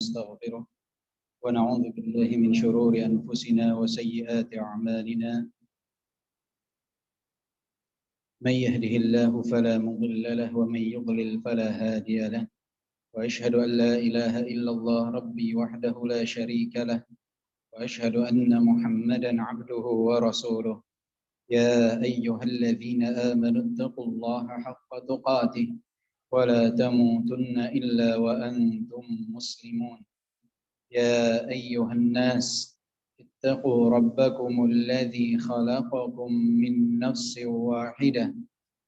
ونستغفره ونعوذ بالله من شرور أنفسنا وسيئات أعمالنا من يهده الله فلا مضل له ومن يضلل فلا هادي له وأشهد أن لا إله إلا الله ربي وحده لا شريك له وأشهد أن محمدا عبده ورسوله يا أيها الذين آمنوا اتقوا الله حق تقاته ولا تموتن إلا وأنتم مسلمون يا أيها الناس اتقوا ربكم الذي خلقكم من نفس واحدة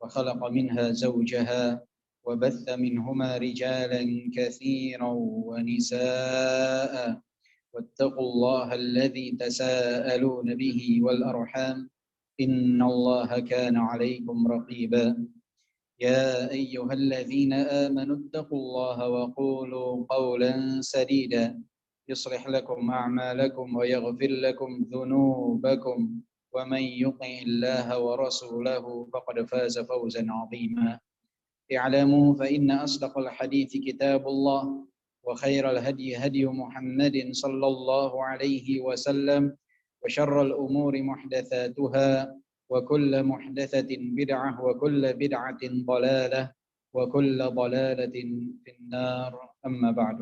وخلق منها زوجها وبث منهما رجالا كثيرا ونساء واتقوا الله الذي تساءلون به والأرحام إن الله كان عليكم رقيبا يا أيها الذين آمنوا اتقوا الله وقولوا قولا سديدا يصلح لكم أعمالكم ويغفر لكم ذنوبكم ومن يطع الله ورسوله فقد فاز فوزا عظيما اعلموا فإن أصدق الحديث كتاب الله وخير الهدي هدي محمد صلى الله عليه وسلم وشر الأمور محدثاتها وكل محدثة بدعة وكل بدعة ضلالة وكل ضلالة في النار أما بعد.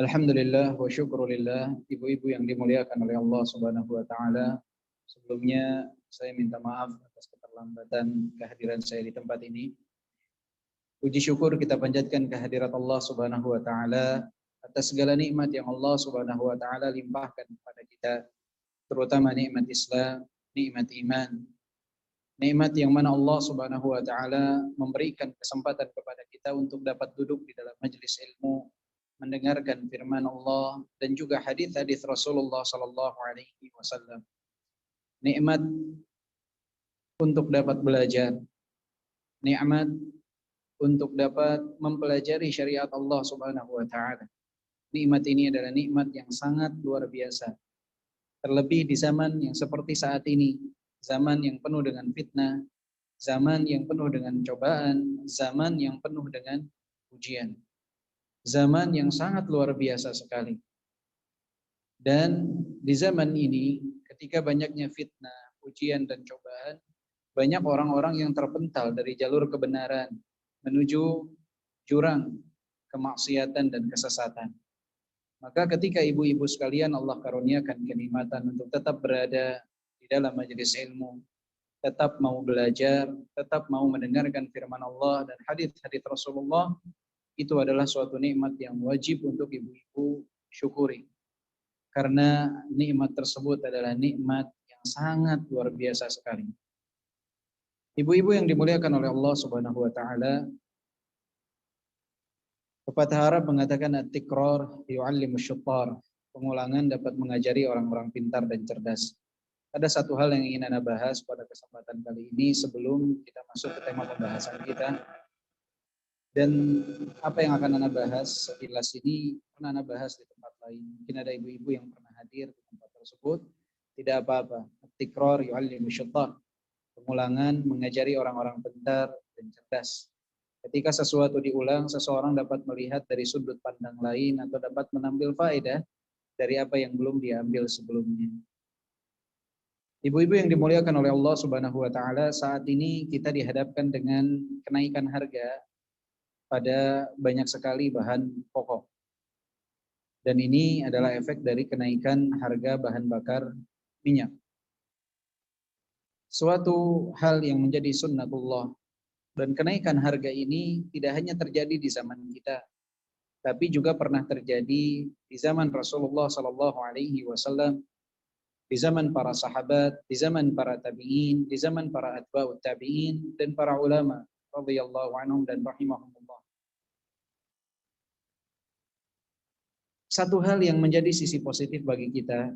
Alhamdulillah wa syukurillah, ibu-ibu yang dimuliakan oleh Allah Subhanahu wa taala. Sebelumnya saya minta maaf atas keterlambatan kehadiran saya di tempat ini. Puji syukur kita panjatkan kehadirat Allah Subhanahu wa taala atas segala nikmat yang Allah Subhanahu wa taala limpahkan kepada kita, terutama nikmat Islam, nikmat iman. Nikmat yang mana Allah Subhanahu wa taala memberikan kesempatan kepada kita untuk dapat duduk di dalam majelis ilmu, mendengarkan firman Allah dan juga hadis-hadis Rasulullah sallallahu alaihi wasallam. Nikmat untuk dapat belajar, nikmat untuk dapat mempelajari syariat Allah Subhanahu wa taala. Nikmat ini adalah nikmat yang sangat luar biasa. Terlebih di zaman yang seperti saat ini, zaman yang penuh dengan fitnah, zaman yang penuh dengan cobaan, zaman yang penuh dengan ujian. Zaman yang sangat luar biasa sekali. Dan di zaman ini, ketika banyaknya fitnah, ujian dan cobaan, banyak orang-orang yang terpental dari jalur kebenaran menuju jurang kemaksiatan dan kesesatan. Maka ketika ibu-ibu sekalian Allah karuniakan kenikmatan untuk tetap berada di dalam majelis ilmu, tetap mau belajar, tetap mau mendengarkan firman Allah dan hadis-hadis Rasulullah, itu adalah suatu nikmat yang wajib untuk ibu-ibu syukuri. Karena nikmat tersebut adalah nikmat yang sangat luar biasa sekali. Ibu-ibu yang dimuliakan oleh Allah Subhanahu wa taala, pepatah Arab mengatakan at-tikrar yu'allimu syuttar. Pengulangan dapat mengajari orang-orang pintar dan cerdas. Ada satu hal yang ingin Anda bahas pada kesempatan kali ini sebelum kita masuk ke tema pembahasan kita. Dan apa yang akan Anda bahas sekilas ini pernah Anda bahas di tempat lain. Mungkin ada ibu-ibu yang pernah hadir di tempat tersebut. Tidak apa-apa. At-tikrar yu'allimu syuttar. Pengulangan mengajari orang-orang pintar dan cerdas. Ketika sesuatu diulang, seseorang dapat melihat dari sudut pandang lain atau dapat menambil faedah dari apa yang belum diambil sebelumnya. Ibu-ibu yang dimuliakan oleh Allah Subhanahu wa taala, saat ini kita dihadapkan dengan kenaikan harga pada banyak sekali bahan pokok. Dan ini adalah efek dari kenaikan harga bahan bakar minyak. Suatu hal yang menjadi sunnatullah, dan kenaikan harga ini tidak hanya terjadi di zaman kita, tapi juga pernah terjadi di zaman Rasulullah sallallahu alaihi wasallam, di zaman para sahabat, di zaman para tabi'in, di zaman para atba'ut tabi'in dan para ulama radhiyallahu anhum dan rahimahumullah. Satu hal yang menjadi sisi positif bagi kita,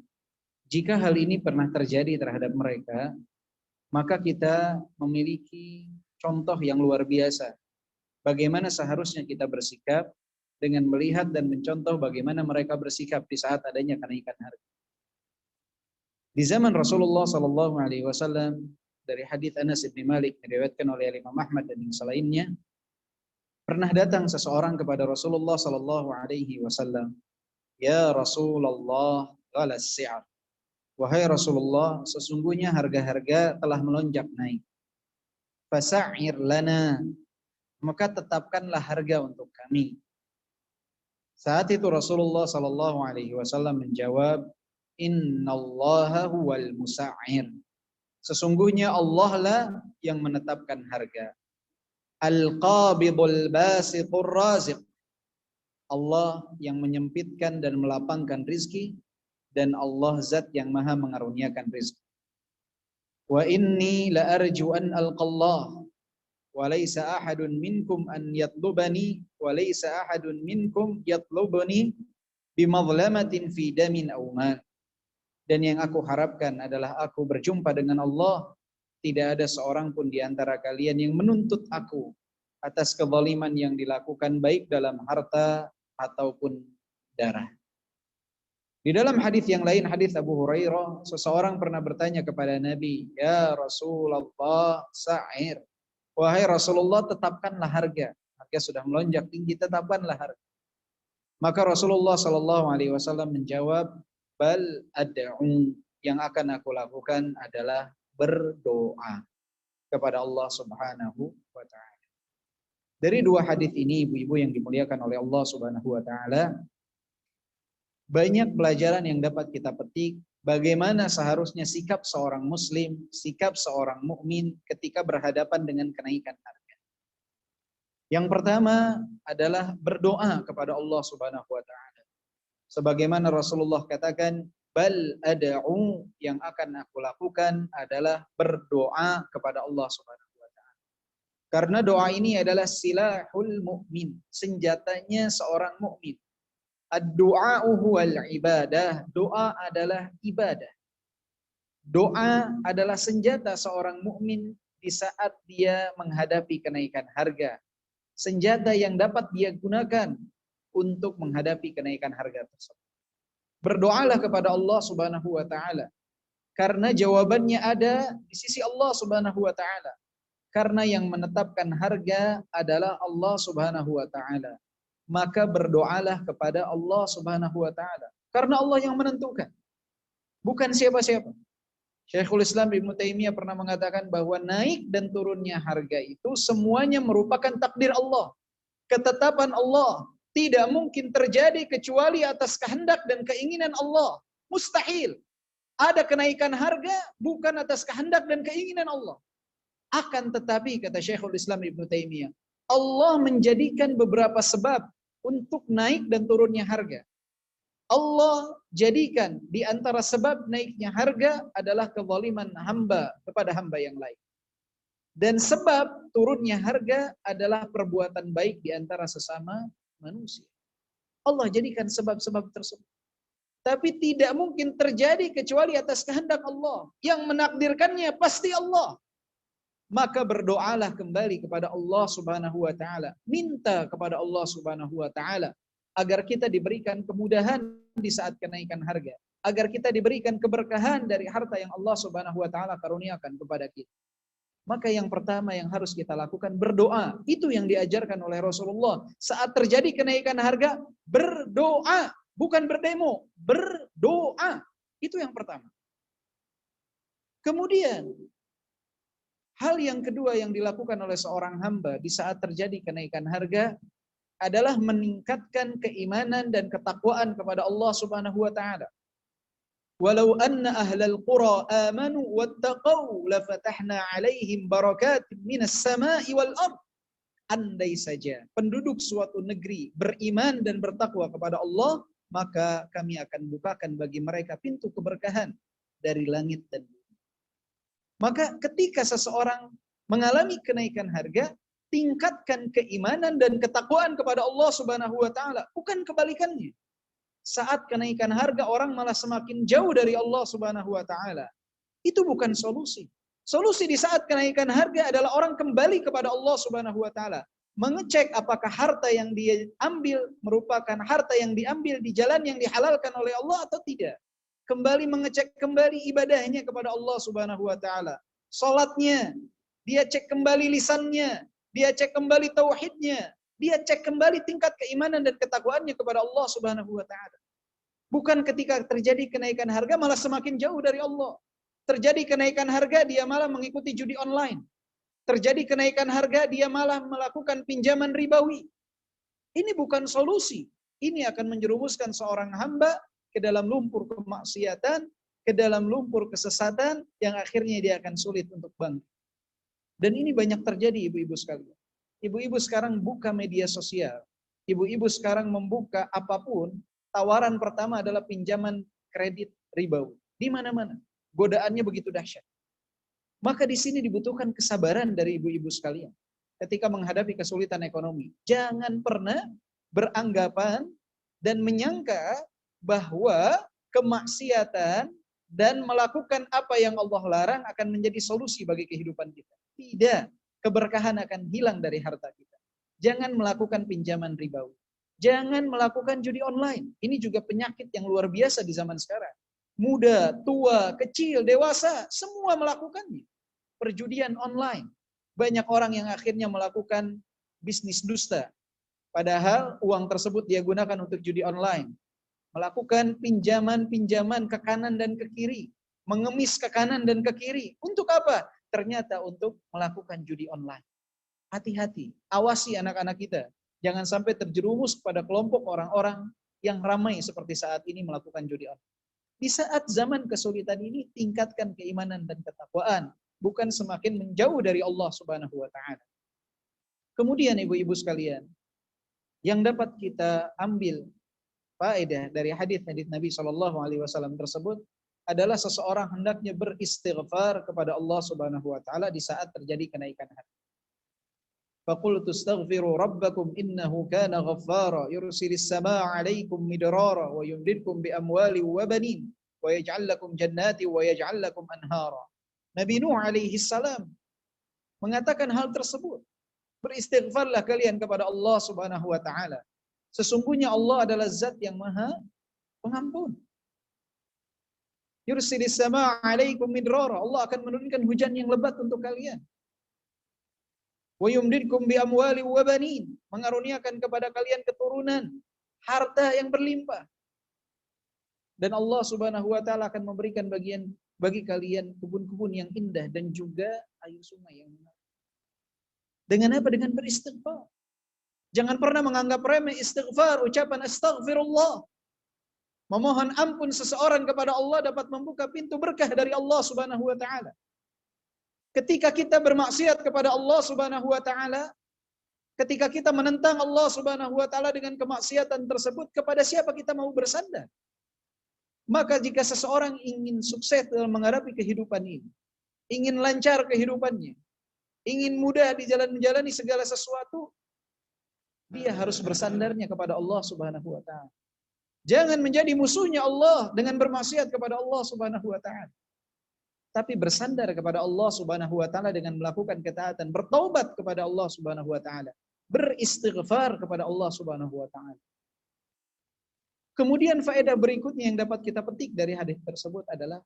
jika hal ini pernah terjadi terhadap mereka, maka kita memiliki contoh yang luar biasa. Bagaimana seharusnya kita bersikap dengan melihat dan mencontoh bagaimana mereka bersikap di saat adanya kenaikan harga. Di zaman Rasulullah sallallahu alaihi wasallam, dari hadis Anas bin Malik diriwayatkan oleh Imam Ahmad dan yang selainnya, Pernah datang seseorang kepada Rasulullah sallallahu alaihi wasallam, "Ya Rasulullah, ghalas si'ar." Wahai Rasulullah, sesungguhnya harga-harga telah melonjak naik. Fasa'ir lana, maka tetapkanlah harga untuk kami. Saat itu Rasulullah sallallahu alaihi wasallam menjawab, "Innallaha huwal musa'ir." Sesungguhnya Allah lah yang menetapkan harga. Al-qabidul basitur raziq. Allah yang menyempitkan dan melapangkan rizki, dan Allah zat yang maha mengaruniakan rizki. Wa inni la arju an alqallah wa laysa ahadun minkum an yatlubani wa laysa ahadun minkum yatlubani bimadlamatin fi damin aw mal. Dan yang aku harapkan adalah aku berjumpa dengan Allah. Tidak ada seorang pun di antara kalian yang menuntut aku atas kezaliman yang dilakukan baik dalam harta ataupun darah. Di dalam hadis yang lain, hadis Abu Hurairah, seseorang pernah bertanya kepada Nabi, "Ya Rasulullah, sa'ir." Wahai Rasulullah, tetapkanlah harga. Harga sudah melonjak tinggi, tetapkanlah harga. Maka Rasulullah sallallahu alaihi wasallam menjawab, "Bal ad'u." Yang akan aku lakukan adalah berdoa kepada Allah Subhanahu wa taala. Dari dua hadis ini, ibu-ibu yang dimuliakan oleh Allah Subhanahu wa taala, banyak pelajaran yang dapat kita petik bagaimana seharusnya sikap seorang muslim, sikap seorang mukmin ketika berhadapan dengan kenaikan harga. Yang pertama adalah berdoa kepada Allah Subhanahu wa taala. Sebagaimana Rasulullah katakan, "Bal ad'u," yang akan aku lakukan adalah berdoa kepada Allah Subhanahu wa taala. Karena doa ini adalah silahul mukmin, senjatanya seorang mukmin. Ad-du'a'u huwal ibadah, doa adalah ibadah. Doa adalah senjata seorang mukmin di saat dia menghadapi kenaikan harga. Senjata yang dapat dia gunakan untuk menghadapi kenaikan harga tersebut. Berdoalah kepada Allah Subhanahu wa taala, karena jawabannya ada di sisi Allah Subhanahu wa taala. Karena yang menetapkan harga adalah Allah Subhanahu wa taala. Maka berdoalah kepada Allah Subhanahu wa taala, karena Allah yang menentukan, bukan siapa-siapa. Syekhul Islam Ibnu Taimiyah pernah mengatakan bahwa naik dan turunnya harga itu semuanya merupakan takdir Allah, ketetapan Allah. Tidak mungkin terjadi kecuali atas kehendak dan keinginan Allah. Mustahil. Ada kenaikan harga bukan atas kehendak dan keinginan Allah. Akan tetapi, kata Syekhul Islam Ibnu Taimiyah, Allah menjadikan beberapa sebab untuk naik dan turunnya harga. Allah jadikan di antara sebab naiknya harga adalah kezaliman hamba kepada hamba yang lain. Dan sebab turunnya harga adalah perbuatan baik di antara sesama manusia. Allah jadikan sebab-sebab tersebut. Tapi tidak mungkin terjadi kecuali atas kehendak Allah. Yang menakdirkannya pasti Allah. Maka berdoalah kembali kepada Allah Subhanahu wa taala. Minta kepada Allah Subhanahu wa taala agar kita diberikan kemudahan di saat kenaikan harga. Agar kita diberikan keberkahan dari harta yang Allah Subhanahu wa taala karuniakan kepada kita. Maka yang pertama yang harus kita lakukan berdoa. Itu yang diajarkan oleh Rasulullah. Saat terjadi kenaikan harga, berdoa. Bukan berdemo, berdoa. Itu yang pertama. Kemudian, hal yang kedua yang dilakukan oleh seorang hamba di saat terjadi kenaikan harga adalah meningkatkan keimanan dan ketakwaan kepada Allah Subhanahu wa taala. Walau anna ahlal qura amanu wattaqau lafatahna alaihim barakatin minas sama'i wal ard. Andai saja penduduk suatu negeri beriman dan bertakwa kepada Allah, maka kami akan bukakan bagi mereka pintu keberkahan dari langit dan bumi. Maka ketika seseorang mengalami kenaikan harga, tingkatkan keimanan dan ketakwaan kepada Allah Subhanahu wa taala, bukan kebalikannya. Saat kenaikan harga orang malah semakin jauh dari Allah Subhanahu wa taala. Itu bukan solusi. Solusi di saat kenaikan harga adalah orang kembali kepada Allah Subhanahu wa taala, mengecek apakah harta yang dia ambil merupakan harta yang diambil di jalan yang dihalalkan oleh Allah atau tidak. Kembali mengecek kembali ibadahnya kepada Allah Subhanahu wa taala. Salatnya, dia cek kembali lisannya, dia cek kembali tauhidnya, Dia cek kembali tingkat keimanan dan ketakwaannya kepada Allah Subhanahu wa taala. Bukan ketika terjadi kenaikan harga malah semakin jauh dari Allah. Terjadi kenaikan harga dia malah mengikuti judi online. Terjadi kenaikan harga dia malah melakukan pinjaman ribawi. Ini bukan solusi. Ini akan menjerumuskan seorang hamba ke dalam lumpur kemaksiatan, ke dalam lumpur kesesatan yang akhirnya dia akan sulit untuk bangkit. Dan ini banyak terjadi ibu-ibu sekalian. Ibu-ibu sekarang buka media sosial. Ibu-ibu sekarang membuka apapun, tawaran pertama adalah pinjaman kredit ribawi. Di mana-mana. Godaannya begitu dahsyat. Maka di sini dibutuhkan kesabaran dari ibu-ibu sekalian. Ketika menghadapi kesulitan ekonomi. Jangan pernah beranggapan dan menyangka bahwa kemaksiatan dan melakukan apa yang Allah larang akan menjadi solusi bagi kehidupan kita. Tidak. Keberkahan akan hilang dari harta kita. Jangan melakukan pinjaman ribawi. Jangan melakukan judi online. Ini juga penyakit yang luar biasa di zaman sekarang. Muda, tua, kecil, dewasa, semua melakukannya. Perjudian online. Banyak orang yang akhirnya melakukan bisnis dusta. Padahal uang tersebut dia gunakan untuk judi online. Melakukan pinjaman-pinjaman ke kanan dan ke kiri. Mengemis ke kanan dan ke kiri. Untuk apa? Ternyata untuk melakukan judi online. Hati-hati, awasi anak-anak kita. Jangan sampai terjerumus pada kelompok orang-orang yang ramai seperti saat ini melakukan judi online. Di saat zaman kesulitan ini, tingkatkan keimanan dan ketakwaan. Bukan semakin menjauh dari Allah Subhanahu wa ta'ala. Kemudian ibu-ibu sekalian, yang dapat kita ambil faedah dari hadis-hadis Nabi SAW tersebut adalah seseorang hendaknya beristighfar kepada Allah Subhanahu wa taala di saat terjadi kenaikan harga. Faqultu astaghfiru rabbakum innahu kana ghaffara yursilis samaa'a 'alaikum midrara wa yumdidkum bi amwali wa banin wa yaj'al lakum jannati wa yaj'al lakum anhara. Nabi Nuh alaihi salam mengatakan hal tersebut. Beristighfarlah kalian kepada Allah Subhanahu wa taala. Sesungguhnya Allah adalah zat yang maha pengampun. Yursilis samaa'a 'alaikum midrara. Allah akan menurunkan hujan yang lebat untuk kalian. Wa yumdidkum bi amwali wa banin. Mengaruniakan kepada kalian keturunan, harta yang berlimpah. Dan Allah Subhanahu wa taala akan memberikan bagi kalian kebun-kebun yang indah dan juga air sungai yang mengalir. Dengan apa? Dengan beristighfar. Jangan pernah menganggap remeh istighfar, ucapan astaghfirullah. Memohon ampun seseorang kepada Allah dapat membuka pintu berkah dari Allah Subhanahu wa taala. Ketika kita bermaksiat kepada Allah Subhanahu wa taala, ketika kita menentang Allah Subhanahu wa taala dengan kemaksiatan tersebut, kepada siapa kita mau bersandar? Maka jika seseorang ingin sukses dalam menghadapi kehidupan ini, ingin lancar kehidupannya, ingin mudah di jalan menjalani segala sesuatu, dia harus bersandarnya kepada Allah Subhanahu wa taala. Jangan menjadi musuhnya Allah dengan bermaksiat kepada Allah Subhanahu wa taala. Tapi bersandar kepada Allah Subhanahu wa taala dengan melakukan ketaatan, bertaubat kepada Allah Subhanahu wa taala, beristighfar kepada Allah Subhanahu wa taala. Kemudian faedah berikutnya yang dapat kita petik dari hadis tersebut adalah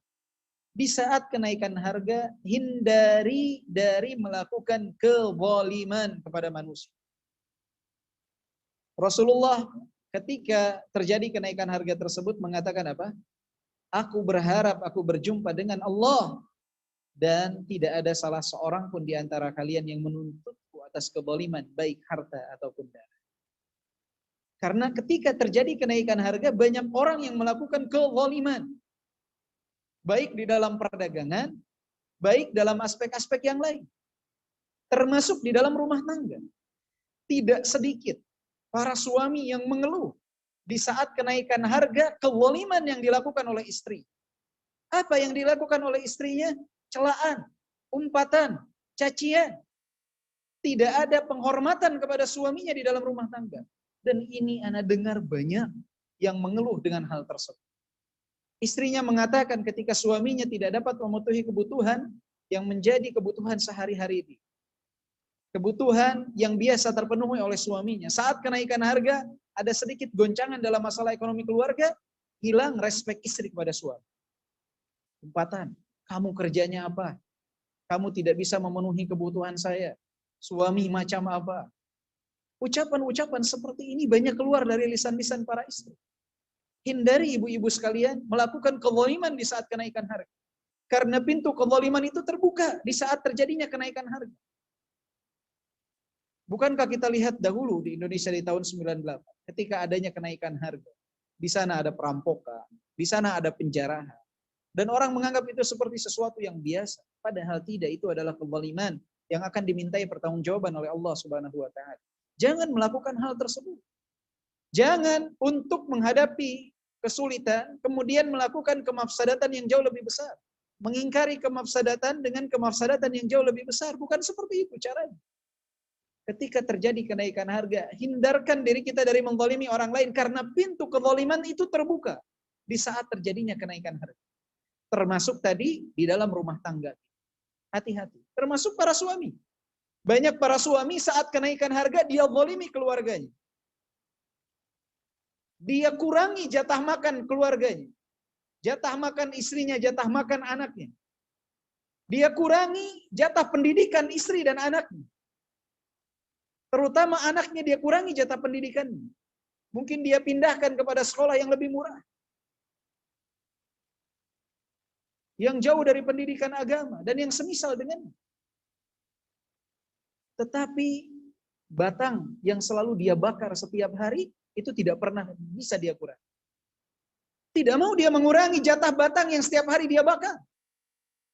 di saat kenaikan harga, hindari dari melakukan kezaliman kepada manusia. Rasulullah ketika terjadi kenaikan harga tersebut mengatakan apa? Aku berharap aku berjumpa dengan Allah dan tidak ada salah seorang pun di antara kalian yang menuntutku atas kezaliman, baik harta ataupun darah. Karena ketika terjadi kenaikan harga, banyak orang yang melakukan kezaliman. Baik di dalam perdagangan, baik dalam aspek-aspek yang lain. Termasuk di dalam rumah tangga. Tidak sedikit para suami yang mengeluh di saat kenaikan harga, kezaliman yang dilakukan oleh istri. Apa yang dilakukan oleh istrinya? Celaan, umpatan, cacian. Tidak ada penghormatan kepada suaminya di dalam rumah tangga. Dan ini ana dengar banyak yang mengeluh dengan hal tersebut. Istrinya mengatakan ketika suaminya tidak dapat memenuhi kebutuhan yang menjadi kebutuhan sehari-hari ini. Kebutuhan yang biasa terpenuhi oleh suaminya. Saat kenaikan harga, ada sedikit goncangan dalam masalah ekonomi keluarga, hilang respek istri kepada suami. Umpatan, kamu kerjanya apa? Kamu tidak bisa memenuhi kebutuhan saya. Suami macam apa? Ucapan-ucapan seperti ini banyak keluar dari lisan-lisan para istri. Hindari ibu-ibu sekalian melakukan kezaliman di saat kenaikan harga. Karena pintu kezaliman itu terbuka di saat terjadinya kenaikan harga. Bukankah kita lihat dahulu di Indonesia di tahun 98 ketika adanya kenaikan harga. Di sana ada perampokan, di sana ada penjarahan. Dan orang menganggap itu seperti sesuatu yang biasa. Padahal tidak, itu adalah kezaliman yang akan dimintai pertanggungjawaban oleh Allah Subhanahu wa taala. Jangan melakukan hal tersebut. Jangan untuk menghadapi kesulitan kemudian melakukan kemafsadatan yang jauh lebih besar. Mengingkari kemafsadatan dengan kemafsadatan yang jauh lebih besar. Bukan seperti itu caranya. Ketika terjadi kenaikan harga, hindarkan diri kita dari menzalimi orang lain karena pintu kezaliman itu terbuka di saat terjadinya kenaikan harga. Termasuk tadi di dalam rumah tangga. Hati-hati. Termasuk para suami. Banyak para suami saat kenaikan harga dia zalimi keluarganya. Dia kurangi jatah makan keluarganya. Jatah makan istrinya, jatah makan anaknya. Dia kurangi jatah pendidikan istri dan anaknya. Terutama anaknya dia kurangi jatah pendidikannya. Mungkin dia pindahkan kepada sekolah yang lebih murah. Yang jauh dari pendidikan agama dan yang semisal dengannya. Tetapi batang yang selalu dia bakar setiap hari itu tidak pernah bisa dia kurangi. Tidak mau dia mengurangi jatah batang yang setiap hari dia bakar.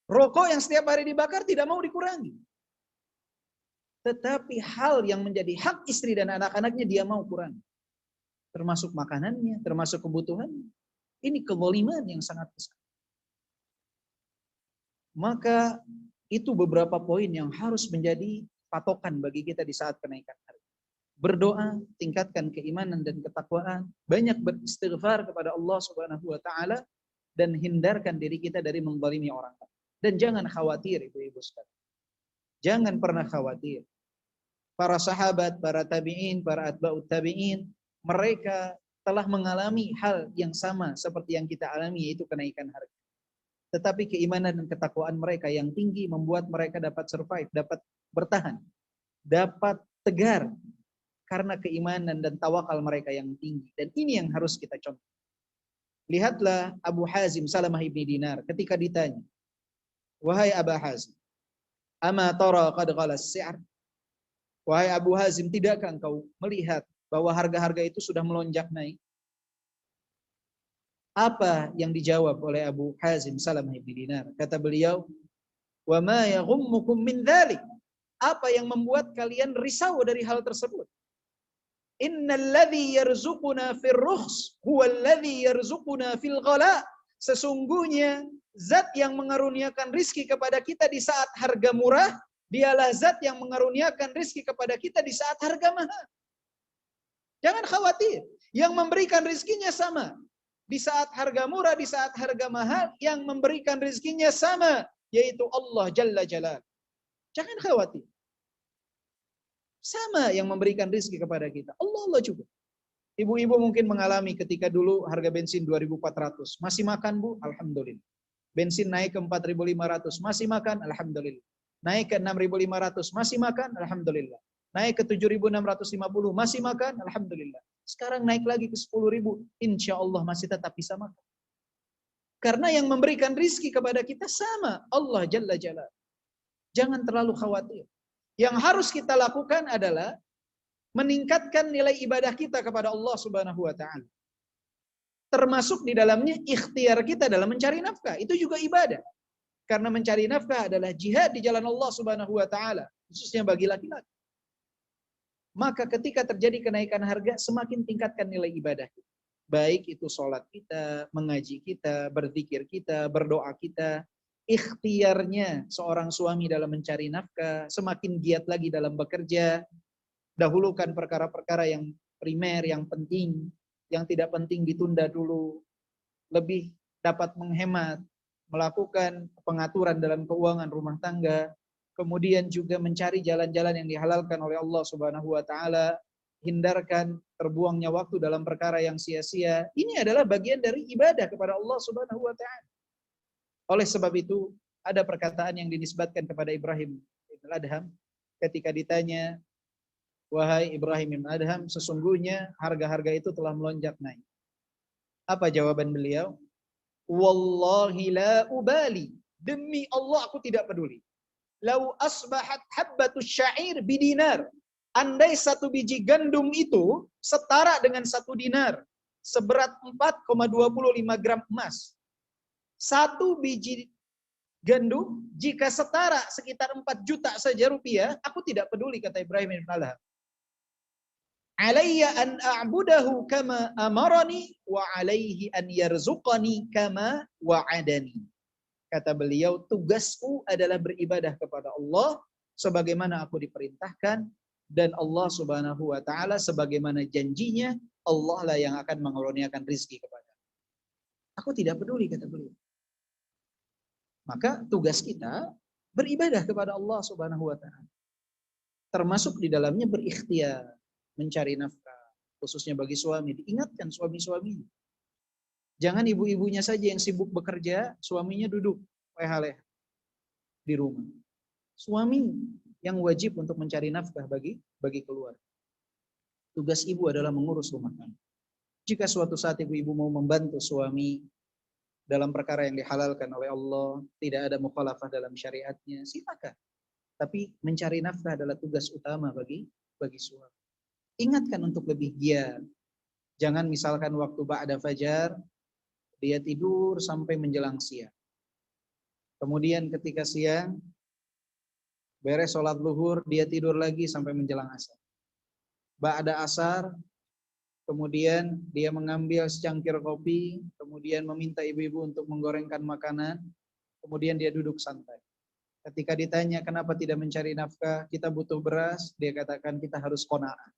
Rokok yang setiap hari dibakar tidak mau dikurangi. Tetapi hal yang menjadi hak istri dan anak-anaknya dia mau kurangi. Termasuk makanannya, termasuk kebutuhannya. Ini kezaliman yang sangat besar. Maka itu beberapa poin yang harus menjadi patokan bagi kita di saat kenaikan harga. Berdoa, tingkatkan keimanan dan ketakwaan, banyak beristighfar kepada Allah Subhanahu wa taala dan hindarkan diri kita dari menzalimi orang lain. Dan jangan khawatir ibu-ibu sekalian. Jangan pernah khawatir. Para sahabat, para tabi'in, para atba'ut tabi'in, mereka telah mengalami hal yang sama seperti yang kita alami, yaitu kenaikan harga. Tetapi keimanan dan ketakwaan mereka yang tinggi membuat mereka dapat survive, dapat bertahan, dapat tegar karena keimanan dan tawakal mereka yang tinggi. Dan ini yang harus kita contoh. Lihatlah Abu Hazim Salamah ibni Dinar ketika ditanya, wahai Abu Hazim, ama tara qad ghala as-si'r? Wahai Abu Hazim, tidakkah engkau melihat bahwa harga-harga itu sudah melonjak naik? Apa yang dijawab oleh Abu Hazim Salamah ibni Dinar? Kata beliau, wa ma yaghummukum min dzalik? Apa yang membuat kalian risau dari hal tersebut? Innalladzi yarzuquna fir rukhs huwallazi yarzuquna fil ghala. Sesungguhnya zat yang mengaruniakan rizki kepada kita di saat harga murah, dialah zat yang mengaruniakan rizki kepada kita di saat harga mahal. Jangan khawatir, yang memberikan rizkinya sama. Di saat harga murah, di saat harga mahal, yang memberikan rizkinya sama, yaitu Allah Jalla Jalal. Jangan khawatir. Sama yang memberikan rizki kepada kita. Allah juga. Ibu-ibu mungkin mengalami ketika dulu harga bensin 2.400. Masih makan, Bu? Alhamdulillah. Bensin naik ke 4.500. Masih makan? Alhamdulillah. Naik ke 6.500. Masih makan? Alhamdulillah. Naik ke 7.650. Masih makan? Alhamdulillah. Sekarang naik lagi ke 10.000. Insya Allah masih tetap bisa makan. Karena yang memberikan rizki kepada kita sama. Allah Jalla Jalla. Jangan terlalu khawatir. Yang harus kita lakukan adalah meningkatkan nilai ibadah kita kepada Allah Subhanahu wa taala. Termasuk di dalamnya ikhtiar kita dalam mencari nafkah. Itu juga ibadah. Karena mencari nafkah adalah jihad di jalan Allah Subhanahu wa taala, khususnya bagi laki-laki. Maka ketika terjadi kenaikan harga, semakin tingkatkan nilai ibadah kita. Baik itu sholat kita, mengaji kita, berzikir kita, berdoa kita. Ikhtiarnya seorang suami dalam mencari nafkah, semakin giat lagi dalam bekerja. Dahulukan perkara-perkara yang primer, yang penting, yang tidak penting ditunda dulu. Lebih dapat menghemat, melakukan pengaturan dalam keuangan rumah tangga. Kemudian juga mencari jalan-jalan yang dihalalkan oleh Allah Subhanahu wa taala, hindarkan terbuangnya waktu dalam perkara yang sia-sia. Ini adalah bagian dari ibadah kepada Allah Subhanahu wa taala. Oleh sebab itu, ada perkataan yang dinisbatkan kepada Ibrahim Ibn Adham ketika ditanya, wahai Ibrahim bin Adham, sesungguhnya harga-harga itu telah melonjak naik. Apa jawaban beliau? Wallahi la ubali. Demi Allah aku tidak peduli. Lau asbahat habbatus syair bidinar. Andai satu biji gandum itu setara dengan 1 dinar. Seberat 4,25 gram emas. Satu biji gandum jika setara sekitar 4 juta saja rupiah, aku tidak peduli, kata Ibrahim bin Adham. Alayya an a'budahu kama amarani wa alaihi an yarzuqani kama wa'adani. Kata beliau, tugasku adalah beribadah kepada Allah sebagaimana aku diperintahkan, dan Allah Subhanahu wa taala sebagaimana janjinya, Allah lah yang akan mengaruniakan rezeki kepada. Aku tidak peduli, kata beliau. Maka tugas kita beribadah kepada Allah Subhanahu wa taala. Termasuk di dalamnya berikhtiar, mencari nafkah, khususnya bagi suami. Diingatkan suami-suaminya. Jangan ibu-ibunya saja yang sibuk bekerja, suaminya duduk leha-leha di rumah. Suami yang wajib untuk mencari nafkah bagi keluarga. Tugas ibu adalah mengurus rumah tangga. Jika suatu saat ibu-ibu mau membantu suami dalam perkara yang dihalalkan oleh Allah, tidak ada mukhalafah dalam syariatnya, silakan. Tapi mencari nafkah adalah tugas utama bagi suami. Ingatkan untuk lebih giat. Jangan misalkan waktu ba'da fajar, dia tidur sampai menjelang siang. Kemudian ketika siang, beres sholat zuhur, dia tidur lagi sampai menjelang asar. Ba'da asar, kemudian dia mengambil secangkir kopi, kemudian meminta ibu-ibu untuk menggorengkan makanan, kemudian dia duduk santai. Ketika ditanya kenapa tidak mencari nafkah, kita butuh beras, dia katakan kita harus qanaah.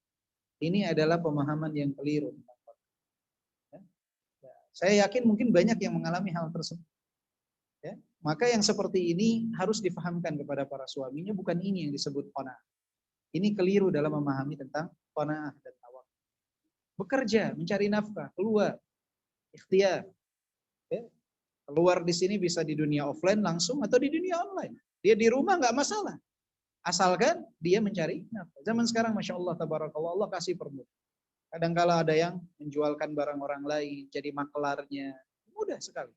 Ini adalah pemahaman yang keliru. Saya yakin mungkin banyak yang mengalami hal tersebut. Ya. Maka yang seperti ini harus difahamkan kepada para suaminya, bukan ini yang disebut qanaah. Ini keliru dalam memahami tentang qanaah dan tawakal. Bekerja, mencari nafkah, keluar, ikhtiar. Ya. Keluar di sini bisa di dunia offline langsung atau di dunia online. Dia di rumah nggak masalah. Asalkan dia mencari nafkah. Zaman sekarang Masya Allah, tabarakallah, Allah kasih permudah. Kadangkala ada yang menjualkan barang orang lain, jadi maklarnya. Mudah sekali.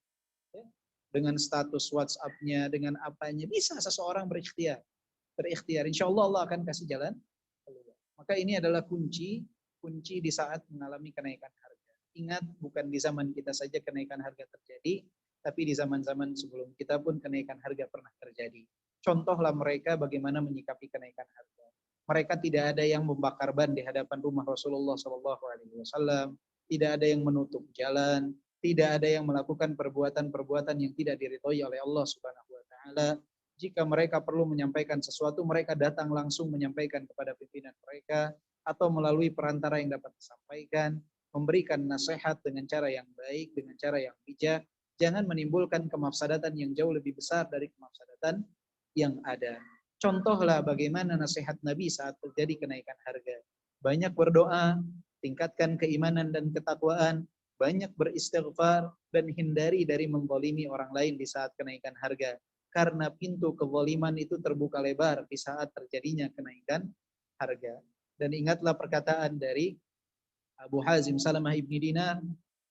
Ya. Dengan status WhatsApp-nya, dengan apanya, bisa seseorang berikhtiar. Insya Allah Allah akan kasih jalan keluar. Maka ini adalah kunci di saat mengalami kenaikan harga. Ingat, bukan di zaman kita saja kenaikan harga terjadi, tapi di zaman-zaman sebelum kita pun kenaikan harga pernah terjadi. Contohlah mereka bagaimana menyikapi kenaikan harga. Mereka tidak ada yang membakar ban di hadapan rumah Rasulullah SAW, tidak ada yang menutup jalan, tidak ada yang melakukan perbuatan-perbuatan yang tidak diridhoi oleh Allah Subhanahu wa taala. Jika mereka perlu menyampaikan sesuatu, mereka datang langsung menyampaikan kepada pimpinan mereka atau melalui perantara yang dapat disampaikan, memberikan nasihat dengan cara yang baik, dengan cara yang bijak. Jangan menimbulkan kemafsadatan yang jauh lebih besar dari kemafsadatan yang ada. Contohlah bagaimana nasihat Nabi saat terjadi kenaikan harga. Banyak berdoa, tingkatkan keimanan dan ketakwaan, banyak beristighfar, dan hindari dari menzalimi orang lain di saat kenaikan harga. Karena pintu kezaliman itu terbuka lebar di saat terjadinya kenaikan harga. Dan ingatlah perkataan dari Abu Hazim Salamah ibni Dinar,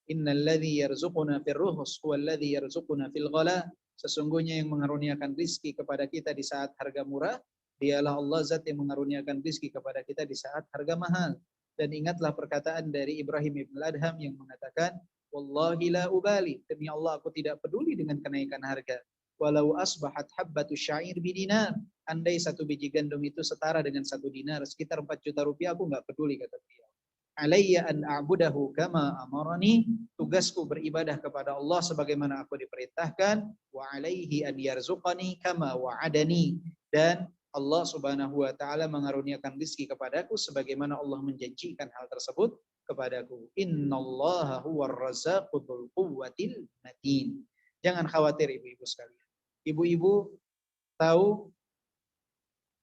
innal ladzi yarzuquna fil ruhus huwal ladzi yarzuquna fil ghala. Sesungguhnya yang mengaruniakan rizki kepada kita di saat harga murah, dialah Allah Zat yang mengaruniakan rizki kepada kita di saat harga mahal. Dan ingatlah perkataan dari Ibrahim ibn Adham yang mengatakan, wallahi la ubali, demi Allah aku tidak peduli dengan kenaikan harga. Walau asbahat habbatu syair bidinar, andai satu biji gandum itu setara dengan 1 dinar, sekitar 4 juta rupiah, aku nggak peduli, kata beliau. Alayya an a'budahu kama amarani, tugasku beribadah kepada Allah sebagaimana aku diperintahkan, wa alaihi an yarzuqani kama wa'adani, dan Allah Subhanahu wa taala mengaruniakan rezeki kepadaku sebagaimana Allah menjanjikan hal tersebut kepadaku. Innallaha huwar razzaqu dzul quwwatil matin. Jangan khawatir ibu-ibu sekalian. Ibu-ibu tahu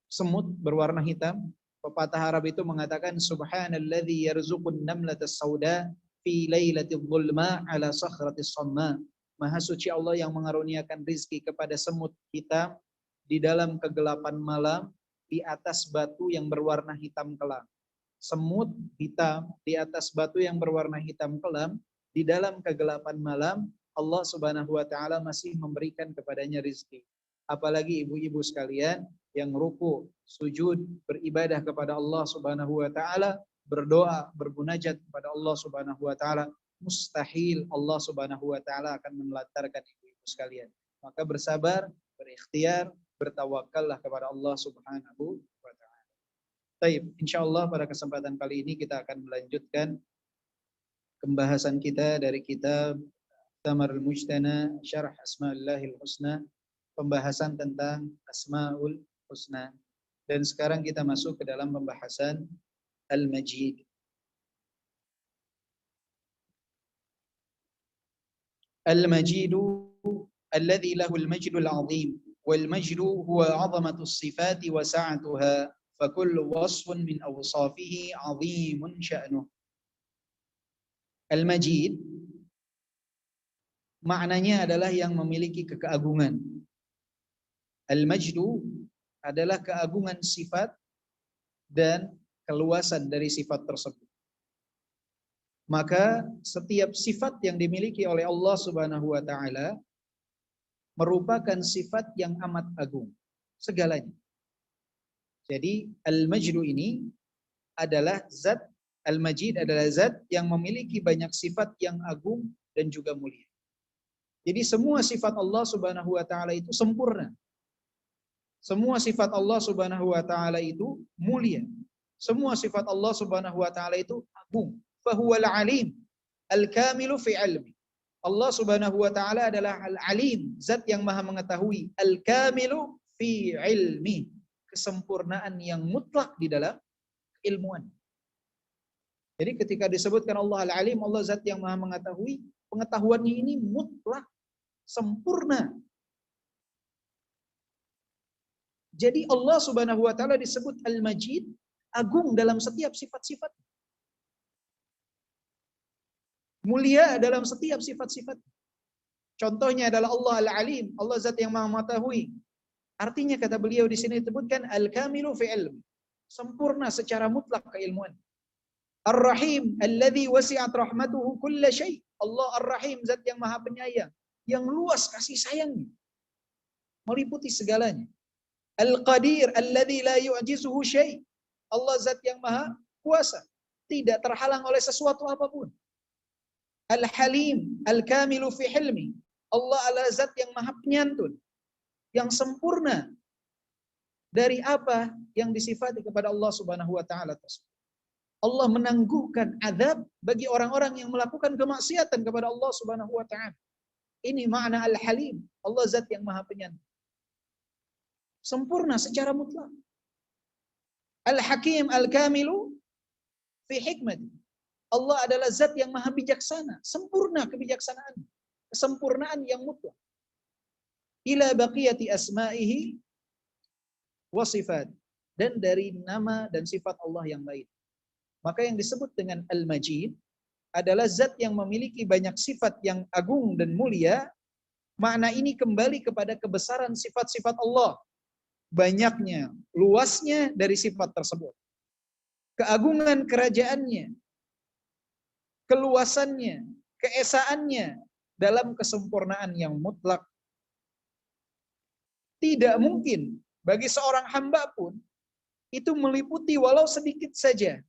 semut berwarna hitam? Pepatah Arab itu mengatakan subhanalladzi yarzuqun namlatas sauda fi lailatil dhulma ala sakhratis samma. Maha suci Allah yang mengaruniakan rizki kepada semut hitam di dalam kegelapan malam di atas batu yang berwarna hitam kelam. semut hitam di atas batu yang berwarna hitam kelam, di dalam kegelapan malam Allah Subhanahu wa taala masih memberikan kepadanya rizki. Apalagi ibu-ibu sekalian yang ruku, sujud, beribadah kepada Allah Subhanahu wa taala, berdoa, bermunajat kepada Allah Subhanahu wa taala, mustahil Allah Subhanahu wa taala akan menelantarkan ibu-ibu sekalian. Maka bersabar, berikhtiar, bertawakallah kepada Allah Subhanahu wa taala. Baik, insyaallah pada kesempatan kali ini kita akan melanjutkan pembahasan kita dari kitab Tamarul Mujtana Syarah Asma'illahil Husna, pembahasan tentang Asma'ul Husna. Dan sekarang kita masuk ke dalam pembahasan Al-Majid. Al-Majidu alladhi lahul majdul azim wal majdu huwa 'azamatus sifati wa sa'atuha fa kullu wasfun min awsafihi 'azimun sya'nuh. Al-Majid maknanya adalah yang memiliki keagungan. Al-Majdu adalah keagungan sifat dan keluasan dari sifat tersebut. Maka setiap sifat yang dimiliki oleh Allah Subhanahu wa taala merupakan sifat yang amat agung, segalanya. Jadi Al-Majdu ini adalah zat, Al-Majid adalah zat yang memiliki banyak sifat yang agung dan juga mulia. Jadi semua sifat Allah Subhanahu wa taala itu sempurna. Semua sifat Allah Subhanahu wa taala itu mulia. Semua sifat Allah Subhanahu wa taala itu agung. Fahuwal alim al-kamilu fi ilmi. Allah Subhanahu wa taala adalah al-alim, zat yang maha mengetahui, al-kamilu fi ilmi, kesempurnaan yang mutlak di dalam ilmuan. Jadi ketika disebutkan Allah al-alim, Allah zat yang maha mengetahui, pengetahuannya ini mutlak, sempurna. Jadi Allah Subhanahu wa taala disebut Al-Majid, agung dalam setiap sifat-sifat. Mulia dalam setiap sifat-sifat. Contohnya adalah Allah Al-Alim, Allah zat yang maha mengetahui. Artinya kata beliau di sini disebutkan Al-Kamilu fi ilmi, sempurna secara mutlak keilmuan. Ar-Rahim alladzi wasi'at rahmatuhu kulla syai. Allah Ar-Rahim, zat yang maha penyayang, yang luas kasih sayangnya, meliputi segalanya. Al-Qadir alladzi la yu'jizuhu syai. Allah zat yang maha kuasa, tidak terhalang oleh sesuatu apapun. Al-Halim al-Kamilu fi hilmi. Allah adalah zat yang maha penyantun, yang sempurna dari apa yang disifati kepada Allah Subhanahu wa taala tersebut. Allah menangguhkan azab bagi orang-orang yang melakukan kemaksiatan kepada Allah Subhanahu wa taala. Ini makna Al-Halim, Allah zat yang maha penyantun. Sempurna secara mutlak. Al-Hakim al-Kamilu fi hikmati. Allah adalah zat yang maha bijaksana, sempurna kebijaksanaan, kesempurnaan yang mutlak. Ila baqiyati asma'ihi wa sifat, dan dari nama dan sifat Allah yang lain. Maka yang disebut dengan Al-Majid adalah zat yang memiliki banyak sifat yang agung dan mulia. Makna ini kembali kepada kebesaran sifat-sifat Allah, banyaknya, luasnya dari sifat tersebut, keagungan kerajaannya, keluasannya, keesaannya dalam kesempurnaan yang mutlak. Tidak mungkin bagi seorang hamba pun itu meliputi walau sedikit saja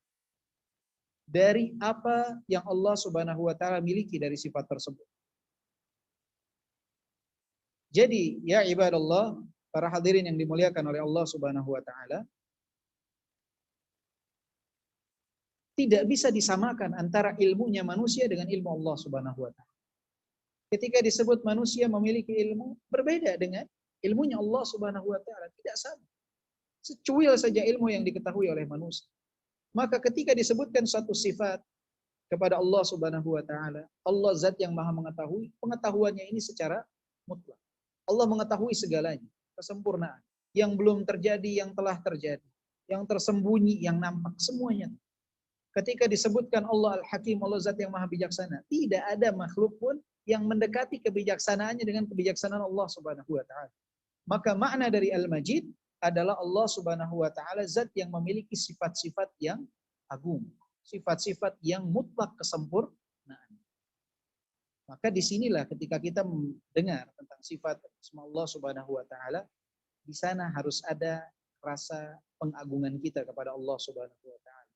dari apa yang Allah Subhanahu wa taala miliki dari sifat tersebut. Jadi, ya ibadallah, para hadirin yang dimuliakan oleh Allah Subhanahu wa taala, tidak bisa disamakan antara ilmunya manusia dengan ilmu Allah Subhanahu wa taala. Ketika disebut manusia memiliki ilmu, berbeda dengan ilmunya Allah Subhanahu wa taala, tidak sama. Secuil saja ilmu yang diketahui oleh manusia. Maka ketika disebutkan satu sifat kepada Allah Subhanahu wa taala, Allah zat yang maha mengetahui, pengetahuannya ini secara mutlak. Allah mengetahui segalanya, kesempurnaan. Yang belum terjadi, yang telah terjadi, yang tersembunyi, yang nampak, semuanya. Ketika disebutkan Allah Al-Hakim, Allah zat yang maha bijaksana, tidak ada makhluk pun yang mendekati kebijaksanaannya dengan kebijaksanaan Allah Subhanahu wa taala. Maka makna dari Al-Majid adalah Allah Subhanahu wa taala zat yang memiliki sifat-sifat yang agung, sifat-sifat yang mutlak kesempurnaan. Maka disinilah ketika kita mendengar tentang sifat asma Allah Subhanahu wa taala, di sana harus ada rasa pengagungan kita kepada Allah Subhanahu wa taala.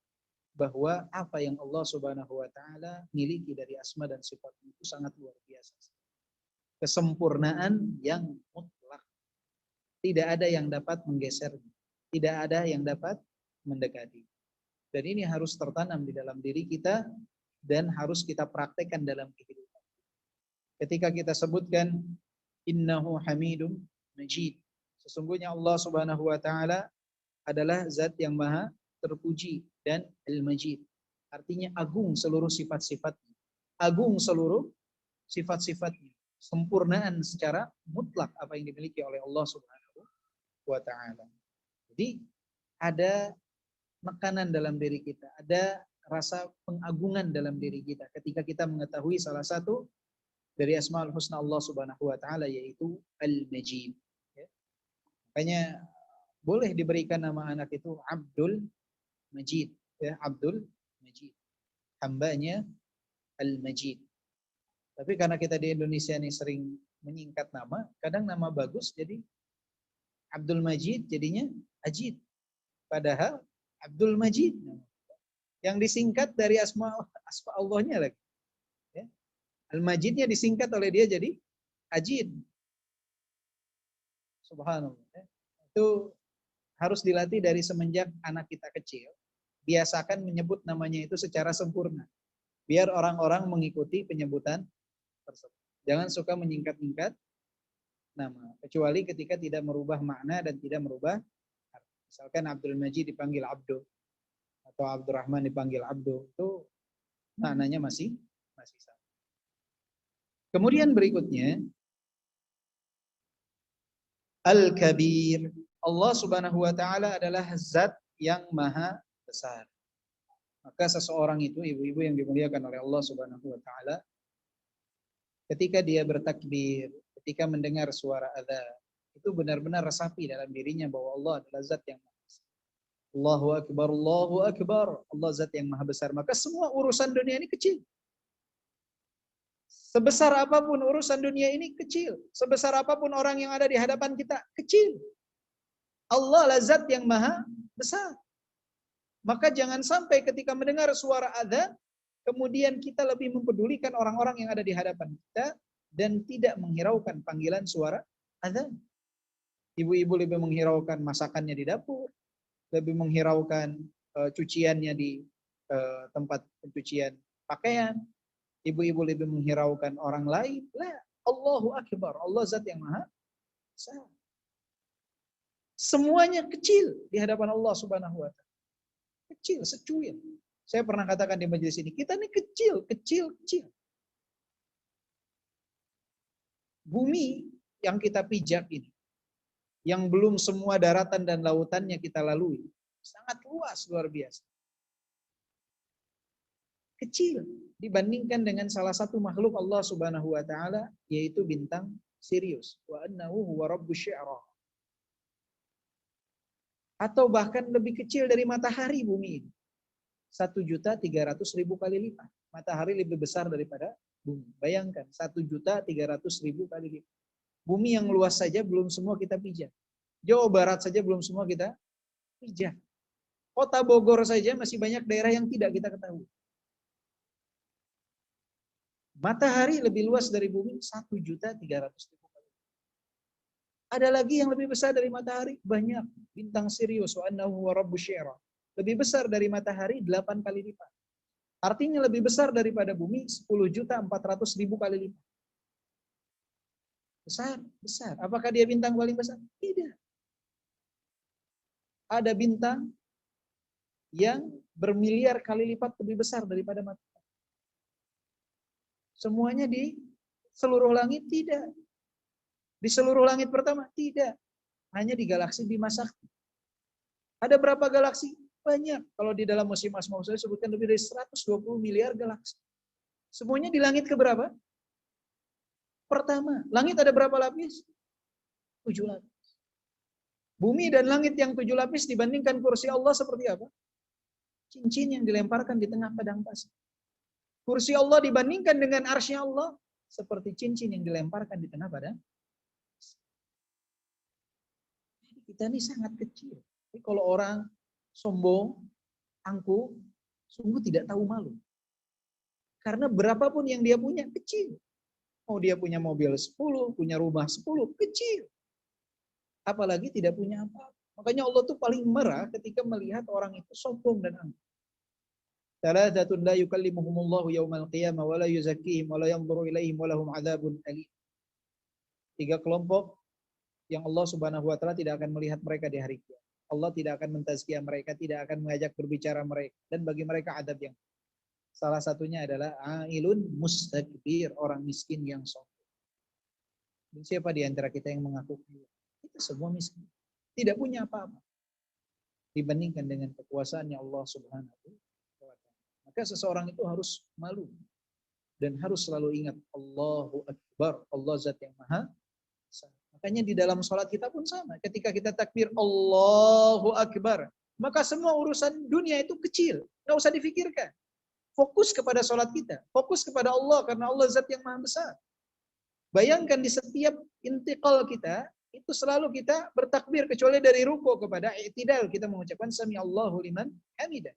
Bahwa apa yang Allah Subhanahu wa taala miliki dari asma dan sifat itu sangat luar biasa. Kesempurnaan yang mutlak. Tidak ada yang dapat menggesernya. Tidak ada yang dapat mendekati. Dan ini harus tertanam di dalam diri kita dan harus kita praktekkan dalam kehidupan. Ketika kita sebutkan innahu hamidum majid, sesungguhnya Allah Subhanahu wa taala adalah zat yang maha terpuji dan al-majid. Artinya agung seluruh sifat-sifatnya. Agung seluruh sifat-sifatnya. Sempurnaan secara mutlak apa yang dimiliki oleh Allah Subhanahu wa taala. Jadi ada makanan dalam diri kita, ada rasa pengagungan dalam diri kita ketika kita mengetahui salah satu dari Asmaul Husna Allah Subhanahu wa taala yaitu Al-Majid. Ya. Makanya boleh diberikan nama anak itu Abdul Majid, ya, Abdul Majid. Hambanya Al-Majid. Tapi karena kita di Indonesia ini sering menyingkat nama, kadang nama bagus jadi Abdul Majid jadinya Ajid. Padahal Abdul Majid yang disingkat dari asma Allahnya lagi. Ya. Al-Majidnya disingkat oleh dia jadi Ajid. Subhanallah. Ya. Itu harus dilatih dari semenjak anak kita kecil. Biasakan menyebut namanya itu secara sempurna. Biar orang-orang mengikuti penyebutan tersebut. Jangan suka menyingkat-nyingkat nama. Kecuali ketika tidak merubah makna dan tidak merubah arti. Misalkan Abdul Majid dipanggil Abdu. Atau Abdurrahman dipanggil Abdu. Itu maknanya masih sama. Kemudian berikutnya. Al-Kabir. Allah Subhanahu wa taala adalah zat yang maha besar. Maka seseorang itu, ibu-ibu yang dimuliakan oleh Allah Subhanahu wa taala, ketika dia bertakbir, ketika mendengar suara adzan, itu benar-benar resapi dalam dirinya bahwa Allah adalah zat yang maha besar. Allahu akbar, Allahu akbar. Allah zat yang maha besar. Maka semua urusan dunia ini kecil. Sebesar apapun urusan dunia ini kecil. Sebesar apapun orang yang ada di hadapan kita kecil. Allah adalah zat yang maha besar. Maka jangan sampai ketika mendengar suara adzan, kemudian kita lebih mempedulikan orang-orang yang ada di hadapan kita dan tidak menghiraukan panggilan suara adzan. Ibu-ibu lebih menghiraukan masakannya di dapur, lebih menghiraukan cuciannya di tempat pencucian pakaian. Ibu-ibu lebih menghiraukan orang lain. La, Allahu Akbar. Allah zat yang maha besar. Semuanya kecil di hadapan Allah Subhanahu wa taala. Kecil, secuil. Saya pernah katakan di majelis ini, kita ini kecil. Bumi yang kita pijak ini, yang belum semua daratan dan lautannya kita lalui, sangat luas, luar biasa. Kecil dibandingkan dengan salah satu makhluk Allah Subhanahu wa taala yaitu bintang Sirius. Wa annahu huwa rabbus syi'ra. Atau bahkan lebih kecil dari matahari bumi ini. 1.300.000 kali lipat. Matahari lebih besar daripada bumi. Bayangkan 1.300.000 kali lipat. Bumi yang luas saja belum semua kita pijak. Jawa Barat saja belum semua kita pijak. Kota Bogor saja masih banyak daerah yang tidak kita ketahui. Matahari lebih luas dari bumi 1.300.000 kali. Ada lagi yang lebih besar dari matahari? Banyak. Bintang Sirius, wa annahu huwa rabbus syi'ra. Lebih besar dari matahari 8 kali lipat. Artinya lebih besar daripada bumi 10.400.000 kali lipat. Besar. Apakah dia bintang paling besar? Tidak. Ada bintang yang bermiliar kali lipat lebih besar daripada matahari. Semuanya di seluruh langit? Tidak. Di seluruh langit pertama? Tidak. Hanya di galaksi Bima Sakti. Ada berapa galaksi? Banyak. Kalau di dalam musim Asmaul saya sebutkan lebih dari 120 miliar galaksi. Semuanya di langit keberapa? Pertama. Langit ada berapa lapis? 7 lapis. Bumi dan langit yang 7 lapis dibandingkan kursi Allah seperti apa? cincin yang dilemparkan di tengah padang pasir. Kursi Allah dibandingkan dengan arsy Allah seperti cincin yang dilemparkan di tengah padang. Kita ini sangat kecil. Tapi kalau orang sombong, angkuh, sungguh tidak tahu malu. Karena berapapun yang dia punya, kecil. Oh, dia punya mobil 10, punya rumah 10, kecil. Apalagi tidak punya apa-apa. Makanya Allah tuh paling marah ketika melihat orang itu sombong dan angkuh. Thalathatun la yukallimuhumullahu yaumal qiyamah wa la yuzakkihim wa la yanzuru ilaihim wa lahum adzabun alim. 3 kelompok yang Allah Subhanahu wa taala tidak akan melihat mereka di hari kiamat. Allah tidak akan mentazkiyah mereka, tidak akan mengajak berbicara mereka, dan bagi mereka adab yang salah satunya adalah ailun mustakbir, orang miskin yang sombong. Dan siapa di antara kita yang mengaku kaya? Kita semua miskin. Tidak punya apa-apa dibandingkan dengan kekuasaannya Allah Subhanahu wa taala. Maka seseorang itu harus malu dan harus selalu ingat Allahu Akbar, Allah Zat yang Maha Esa. Makanya di dalam sholat kita pun sama. Ketika kita takbir Allahu Akbar, maka semua urusan dunia itu kecil, nggak usah difikirkan. Fokus kepada sholat kita, fokus kepada Allah karena Allah Zat yang Maha Besar. Bayangkan di setiap intiqal kita itu selalu kita bertakbir kecuali dari ruku kepada i'tidal kita mengucapkan sami Allahu liman hamidah.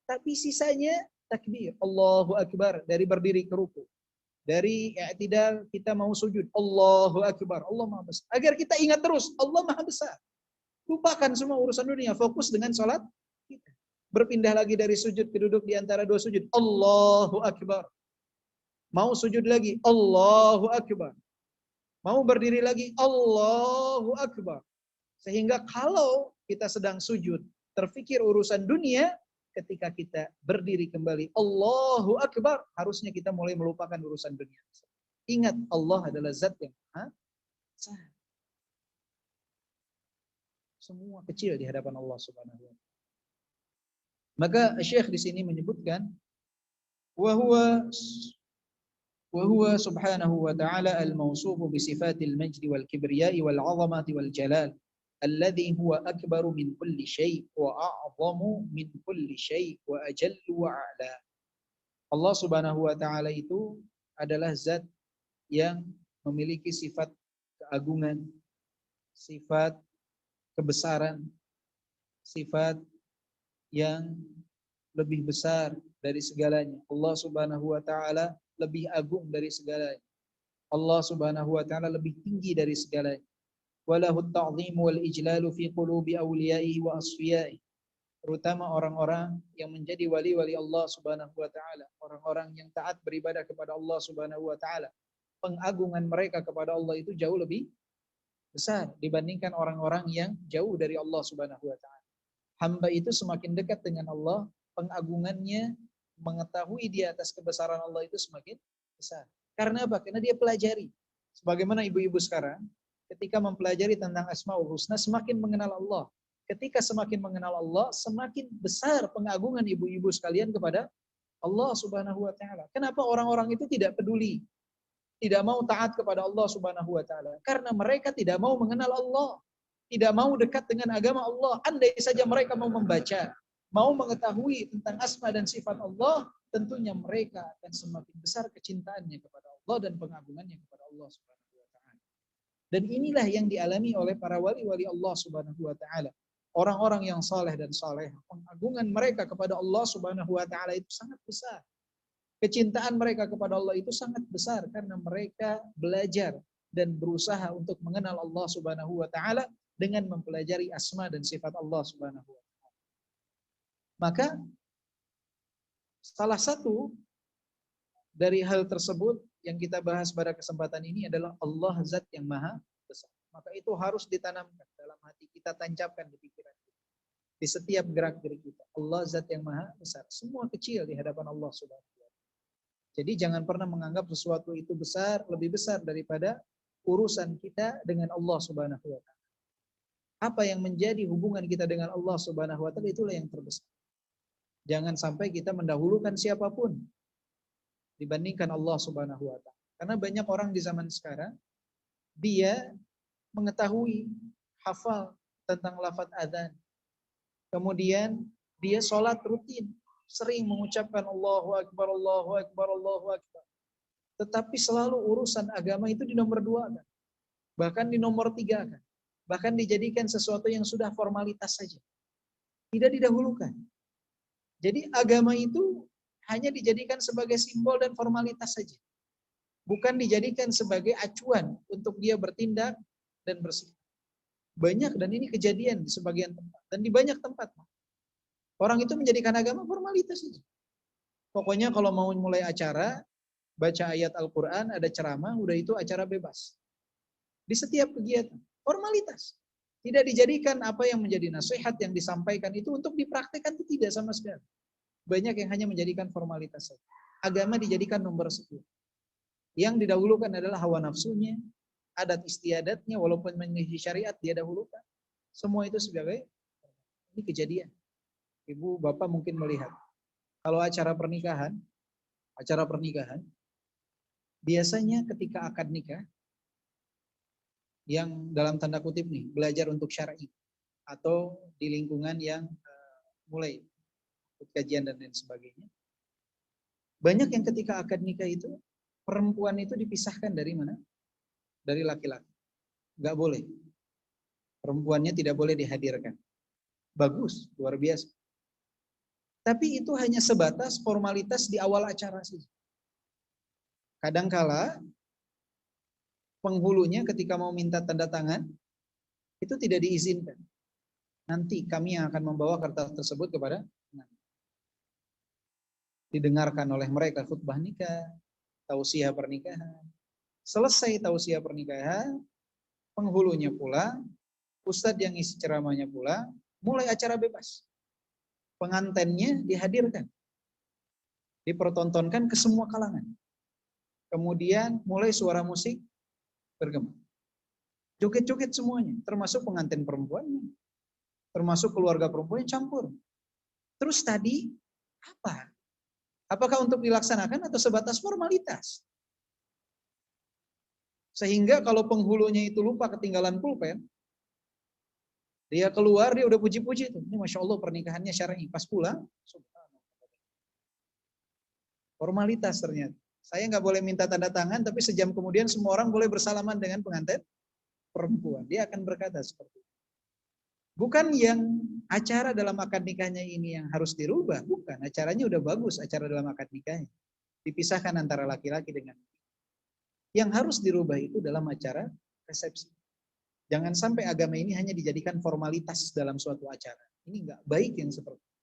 Tapi sisanya takbir Allahu Akbar dari berdiri ke ruku. Dari i'tidal kita mau sujud Allahu Akbar, Allah Maha Besar. Agar kita ingat terus Allah Maha Besar. Lupakan semua urusan dunia, fokus dengan sholat kita. Berpindah lagi dari sujud ke duduk di antara 2 sujud Allahu Akbar. Mau sujud lagi Allahu Akbar. Mau berdiri lagi Allahu Akbar. Sehingga kalau kita sedang sujud terfikir urusan dunia, ketika kita berdiri kembali Allahu Akbar, harusnya kita mulai melupakan urusan dunia. Ingat Allah adalah zat yang Maha Besar. Semua kecil di hadapan Allah Subhanahu wa taala. Maka Syekh di sini menyebutkan wa huwa subhanahu wa ta'ala al-mawsufu bi sifatil majdi wal kibriya'i wal 'azamati wal jalal alladhi huwa akbaru min kulli syai' wa a'zamu min kulli syai' wa ajallu wa a'la. Allah Subhanahu wa taala itu adalah zat yang memiliki sifat keagungan, sifat kebesaran, sifat yang lebih besar dari segalanya. Allah Subhanahu wa taala lebih agung dari segalanya. Allah Subhanahu wa taala lebih tinggi dari segalanya. Walahu at-ta'zim wal ijlalu fi qulubi awliyaihi wa asfiyaihi. Terutama orang-orang yang menjadi wali-wali Allah Subhanahu wa taala, orang-orang yang taat beribadah kepada Allah Subhanahu wa taala. Pengagungan mereka kepada Allah itu jauh lebih besar dibandingkan orang-orang yang jauh dari Allah Subhanahu wa taala. Hamba itu semakin dekat dengan Allah, pengagungannya, mengetahui di atas kebesaran Allah itu semakin besar. Karena apa? Karena dia pelajari. Sebagaimana ibu-ibu sekarang, ketika mempelajari tentang Asmaul Husna, semakin mengenal Allah. Ketika semakin mengenal Allah, semakin besar pengagungan ibu-ibu sekalian kepada Allah Subhanahu wa taala. Kenapa orang-orang itu tidak peduli? Tidak mau taat kepada Allah Subhanahu wa taala? Karena mereka tidak mau mengenal Allah. Tidak mau dekat dengan agama Allah. Andai saja mereka mau membaca, mau mengetahui tentang asma dan sifat Allah, tentunya mereka akan semakin besar kecintaannya kepada Allah dan pengagungannya kepada Allah Subhanahu wa taala. Dan inilah yang dialami oleh para wali-wali Allah Subhanahu wa taala. Orang-orang yang saleh dan saleh, pengagungan mereka kepada Allah Subhanahu wa taala itu sangat besar. Kecintaan mereka kepada Allah itu sangat besar karena mereka belajar dan berusaha untuk mengenal Allah Subhanahu wa taala dengan mempelajari asma dan sifat Allah Subhanahu wa taala. Maka salah satu dari hal tersebut yang kita bahas pada kesempatan ini adalah Allah Zat yang Maha Besar. Maka itu harus ditanamkan dalam hati kita, tancapkan di pikiran kita. Di setiap gerak-gerik kita. Allah Zat yang Maha Besar. Semua kecil di hadapan Allah Subhanahu wa taala. Jadi jangan pernah menganggap sesuatu itu besar, lebih besar daripada urusan kita dengan Allah Subhanahu wa taala. Apa yang menjadi hubungan kita dengan Allah Subhanahu wa taala itulah yang terbesar. Jangan sampai kita mendahulukan siapapun dibandingkan Allah Subhanahu wa taala. Karena banyak orang di zaman sekarang dia mengetahui, hafal tentang lafaz adzan. Kemudian Dia sholat rutin, sering mengucapkan Allahu Akbar, Allahu Akbar, Allahu Akbar. Tetapi selalu urusan agama itu di nomor 2 kan. Bahkan di nomor 3 kan. Bahkan dijadikan sesuatu yang sudah formalitas saja. Tidak didahulukan. Jadi agama itu hanya dijadikan sebagai simbol dan formalitas saja. Bukan dijadikan sebagai acuan untuk dia bertindak dan bersikap. Banyak, dan ini kejadian di sebagian tempat. Dan di banyak tempat. Orang itu menjadikan agama formalitas saja. Pokoknya kalau mau mulai acara, baca ayat Al-Quran, ada ceramah, udah itu acara bebas. Di setiap kegiatan. Formalitas. Tidak dijadikan apa yang menjadi nasihat yang disampaikan itu untuk dipraktikkan, itu tidak sama sekali. Banyak yang hanya menjadikan formalitas saja. Agama dijadikan nomor 10. Yang didahulukan adalah hawa nafsunya, adat istiadatnya, walaupun menyelisih syariat dia dahulukan. Semua itu sebagai, ini kejadian. Ibu, bapak mungkin melihat. Kalau acara pernikahan, biasanya ketika akad nikah, yang dalam tanda kutip nih, belajar untuk syar'i, atau di lingkungan yang mulai kajian dan lain sebagainya. Banyak yang ketika akad nikah itu, perempuan itu dipisahkan dari mana? Dari laki-laki. Nggak boleh. Perempuannya tidak boleh dihadirkan. Bagus, luar biasa. Tapi itu hanya sebatas formalitas di awal acara saja. Kadangkala penghulunya ketika mau minta tanda tangan, itu tidak diizinkan. Nanti kami yang akan membawa kertas tersebut kepada didengarkan oleh mereka khutbah nikah, tausiah pernikahan. Selesai tausiah pernikahan, penghulunya pulang, ustadz yang isi ceramahnya pulang, mulai acara bebas. Pengantennya dihadirkan, dipertontonkan ke semua kalangan. Kemudian mulai suara musik bergema. Joget-joget semuanya, termasuk pengantin perempuannya, termasuk keluarga perempuannya campur. Terus tadi apa? Apakah untuk dilaksanakan atau sebatas formalitas? Sehingga kalau penghulunya itu lupa ketinggalan pulpen, dia keluar, dia udah puji-puji itu. Ini Masya Allah pernikahannya syar'i. Pas pulang, formalitas ternyata. Saya nggak boleh minta tanda tangan, tapi sejam kemudian semua orang boleh bersalaman dengan pengantin perempuan. Dia akan berkata seperti itu. Bukan yang acara dalam akad nikahnya ini yang harus dirubah, bukan. Acaranya udah bagus, acara dalam akad nikahnya. Dipisahkan antara laki-laki dengan yang harus dirubah itu dalam acara resepsi. Jangan sampai agama ini hanya dijadikan formalitas dalam suatu acara. Ini enggak baik yang seperti itu.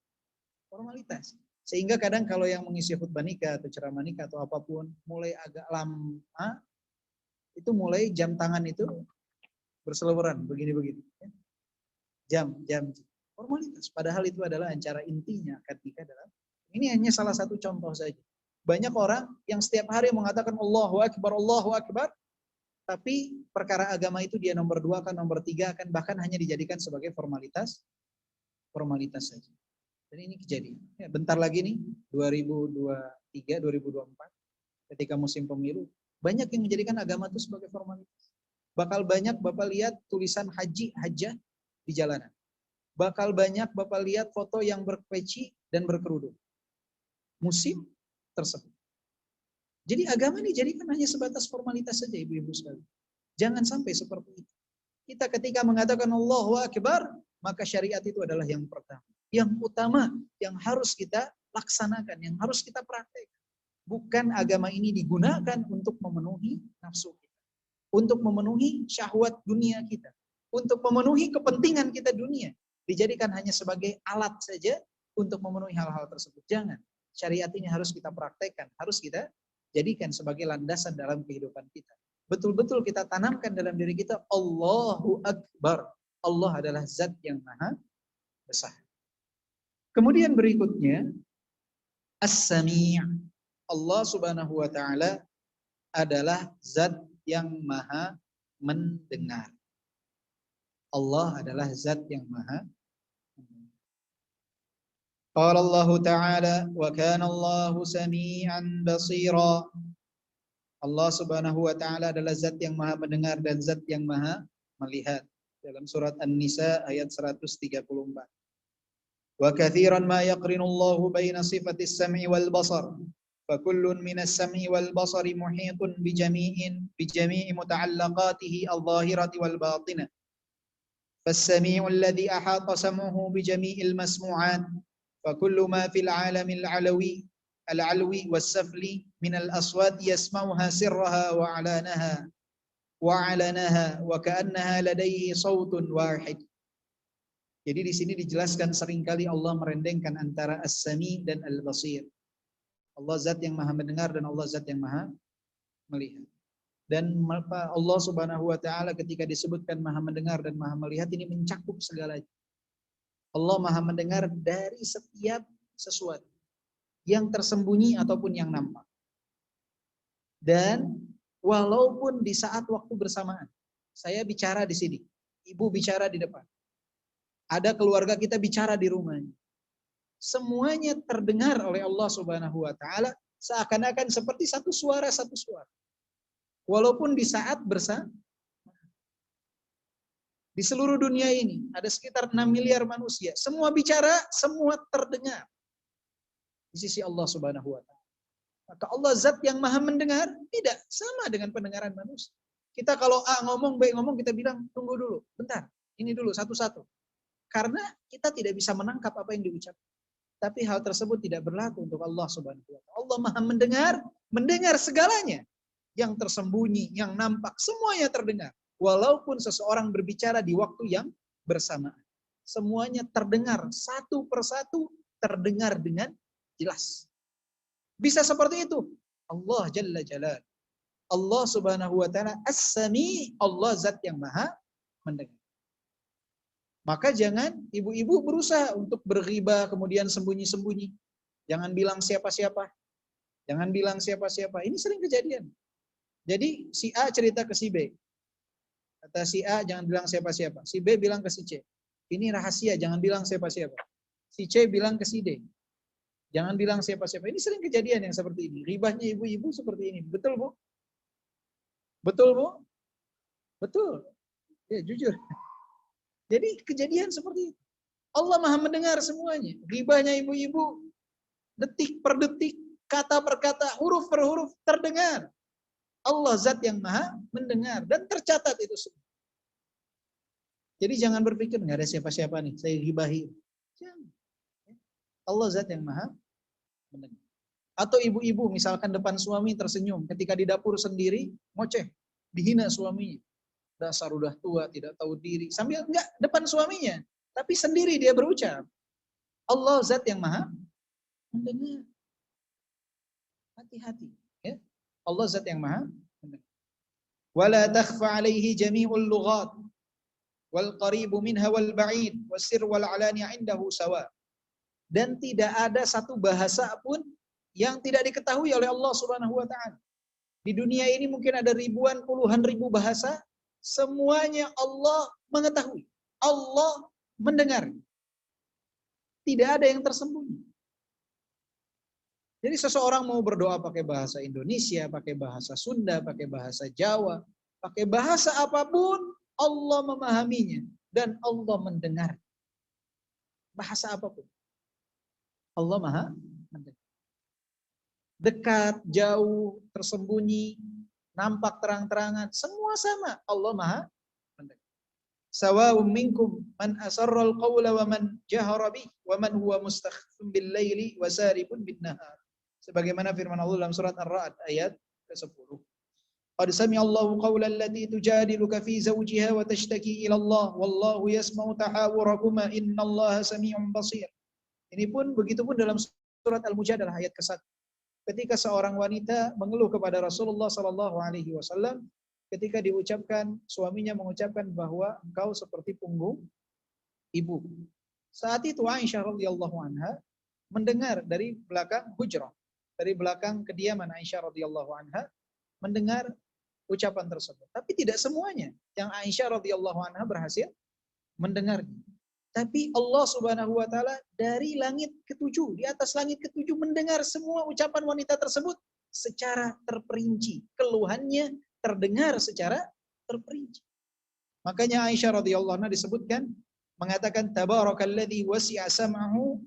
Formalitas. Sehingga kadang kalau yang mengisi khutbah nikah atau ceramah nikah atau apapun, mulai agak lama, itu mulai jam tangan itu berseliweran, begini-begini. Jam. Formalitas. Padahal itu adalah acara intinya akad nikah dalam. Ini hanya salah satu contoh saja. Banyak orang yang setiap hari mengatakan Allahu Akbar, tapi perkara agama itu dia nomor 2 kan, nomor 3 kan, bahkan hanya dijadikan sebagai formalitas saja. Dan ini kejadian. Ya, bentar lagi nih, 2023, 2024, ketika musim pemilu, banyak yang menjadikan agama itu sebagai formalitas. Bakal banyak Bapak lihat tulisan hajah di jalanan. Bakal banyak Bapak lihat foto yang berpeci dan berkerudung. Musim tersebut. Jadi agama ini jadikan hanya sebatas formalitas saja, ibu-ibu sekalian. Jangan sampai seperti itu. Kita ketika mengatakan Allahu Akbar, maka syariat itu adalah yang pertama, yang utama, yang harus kita laksanakan, yang harus kita praktekkan. Bukan agama ini digunakan untuk memenuhi nafsu kita, untuk memenuhi syahwat dunia kita, untuk memenuhi kepentingan kita dunia. Dijadikan hanya sebagai alat saja untuk memenuhi hal-hal tersebut. Jangan. Syariat ini harus kita praktekkan, harus kita jadikan sebagai landasan dalam kehidupan kita. Betul-betul kita tanamkan dalam diri kita Allahu Akbar. Allah adalah zat yang maha besar. Kemudian berikutnya As-Sami'. Allah Subhanahu wa taala adalah zat yang maha mendengar. Allah adalah zat yang maha mendengar. Qala Allah Ta'ala wa kana Allahu sami'an basira. Allah Subhanahu wa taala adalah zat yang maha mendengar dan zat yang maha melihat. Dalam surat An-Nisa ayat 134. Wa katsiran ma yaqrinullahu baina sifatis sam'i wal basar. Fakullun minas sam'i wal basari muhitun bijami'i muta'allaqatihi al-zahirati wal batinah. فالسميع الذي أحاط سمعه بجميع المسموعات فكل ما في العالم العلوي والسفلي من الأصوات يسمعها سرها وعلنها وكأنها لديه صوت واحد. Jadi di sini dijelaskan seringkali Allah merendengkan antara As-Sami dan Al-Basir. Allah zat yang maha mendengar dan Allah zat yang maha melihat. Dan Allah Subhanahu wa taala ketika disebutkan maha mendengar dan maha melihat ini mencakup segalanya. Allah maha mendengar dari setiap sesuatu yang tersembunyi ataupun yang nampak. Dan walaupun di saat waktu bersamaan, saya bicara di sini, ibu bicara di depan. Ada keluarga kita bicara di rumahnya. Semuanya terdengar oleh Allah Subhanahu wa taala seakan-akan seperti satu suara. Walaupun di saat bersama. Di seluruh dunia ini ada sekitar 6 miliar manusia. Semua bicara, semua terdengar. Di sisi Allah Subhanahu wa taala. Maka Allah zat yang maha mendengar tidak sama dengan pendengaran manusia. Kita kalau A ngomong, B ngomong, kita bilang tunggu dulu, bentar. Ini dulu satu-satu. Karena kita tidak bisa menangkap apa yang diucapkan. Tapi hal tersebut tidak berlaku untuk Allah Subhanahu wa taala. Allah maha mendengar segalanya. Yang tersembunyi, yang nampak, semuanya terdengar. Walaupun seseorang berbicara di waktu yang bersamaan. Semuanya terdengar, satu persatu terdengar dengan jelas. Bisa seperti itu. Allah Jalla Jalal. Allah Subhanahu wa taala As-Sami, Allah zat yang maha mendengar. Maka jangan ibu-ibu berusaha untuk berghibah kemudian sembunyi-sembunyi. Jangan bilang siapa-siapa. Jangan bilang siapa-siapa. Ini sering kejadian. Jadi si A cerita ke si B. Kata si A jangan bilang siapa-siapa. Si B bilang ke si C. Ini rahasia, jangan bilang siapa-siapa. Si C bilang ke si D. Jangan bilang siapa-siapa. Ini sering kejadian yang seperti ini. Ribahnya ibu-ibu seperti ini. Betul, Bu? Betul, Bu? Betul. Ya, jujur. Jadi kejadian seperti itu. Allah maha mendengar semuanya. Ribahnya ibu-ibu detik per detik, kata per kata, huruf per huruf terdengar. Allah zat yang maha mendengar dan tercatat itu semua. Jadi jangan berpikir nggak ada siapa-siapa nih, saya gibahi. Jangan. Allah zat yang maha mendengar. Atau ibu-ibu misalkan depan suami tersenyum, ketika di dapur sendiri ngoceh, dihina suaminya. Dasar udah tua, tidak tahu diri. Sambil enggak depan suaminya, tapi sendiri dia berucap. Allah zat yang maha mendengar. Hati-hati. Ya. Allah zat yang maha mendengar. Wala takhfa alaihi jami'ul lughat wal qaribu minha wal ba'id wasir wal alani 'indahu sawa. Dan tidak ada satu bahasa pun yang tidak diketahui oleh Allah Subhanahu wa taala. Di dunia ini mungkin ada ribuan, puluhan ribu bahasa, semuanya Allah mengetahui. Allah mendengar. Tidak ada yang tersembunyi. Jadi seseorang mau berdoa pakai bahasa Indonesia, pakai bahasa Sunda, pakai bahasa Jawa, pakai bahasa apapun, Allah memahaminya dan Allah mendengar. Bahasa apapun. Allah maha mendengar. Dekat, jauh, tersembunyi, nampak terang-terangan, semua sama. Allah maha mendengar. Sawa'un minkum man asarral qawla wa man jahara bih wa man huwa mustakhfin bil laili wa saribun bin nahar. Sebagaimana firman Allah dalam surat Ar-Ra'd ayat ke-10. Qad sami'a Allahu qawla allati tujadiluka fi zawjiha wa tashtaki ila Allah wallahu yasma'u tahawurakuma innallaha sami'un basir. Ini pun begitupun dalam surat Al-Mujadalah ayat ke-1. Ketika seorang wanita mengeluh kepada Rasulullah sallallahu alaihi wasallam ketika diucapkan suaminya mengucapkan bahwa engkau seperti punggung ibu. Saat itu Aisyah radhiyallahu anha mendengar dari belakang hujrah, dari belakang kediaman Aisyah radhiyallahu anha mendengar ucapan tersebut. Tapi tidak semuanya yang Aisyah radhiyallahu anha berhasil mendengarnya. Tapi Allah Subhanahu wa taala dari langit ke-7, di atas langit ke-7 mendengar semua ucapan wanita tersebut secara terperinci. Keluhannya terdengar secara terperinci. Makanya Aisyah radhiyallahu anha disebutkan mengatakan tabarakalladzi wasi'a sam'ahu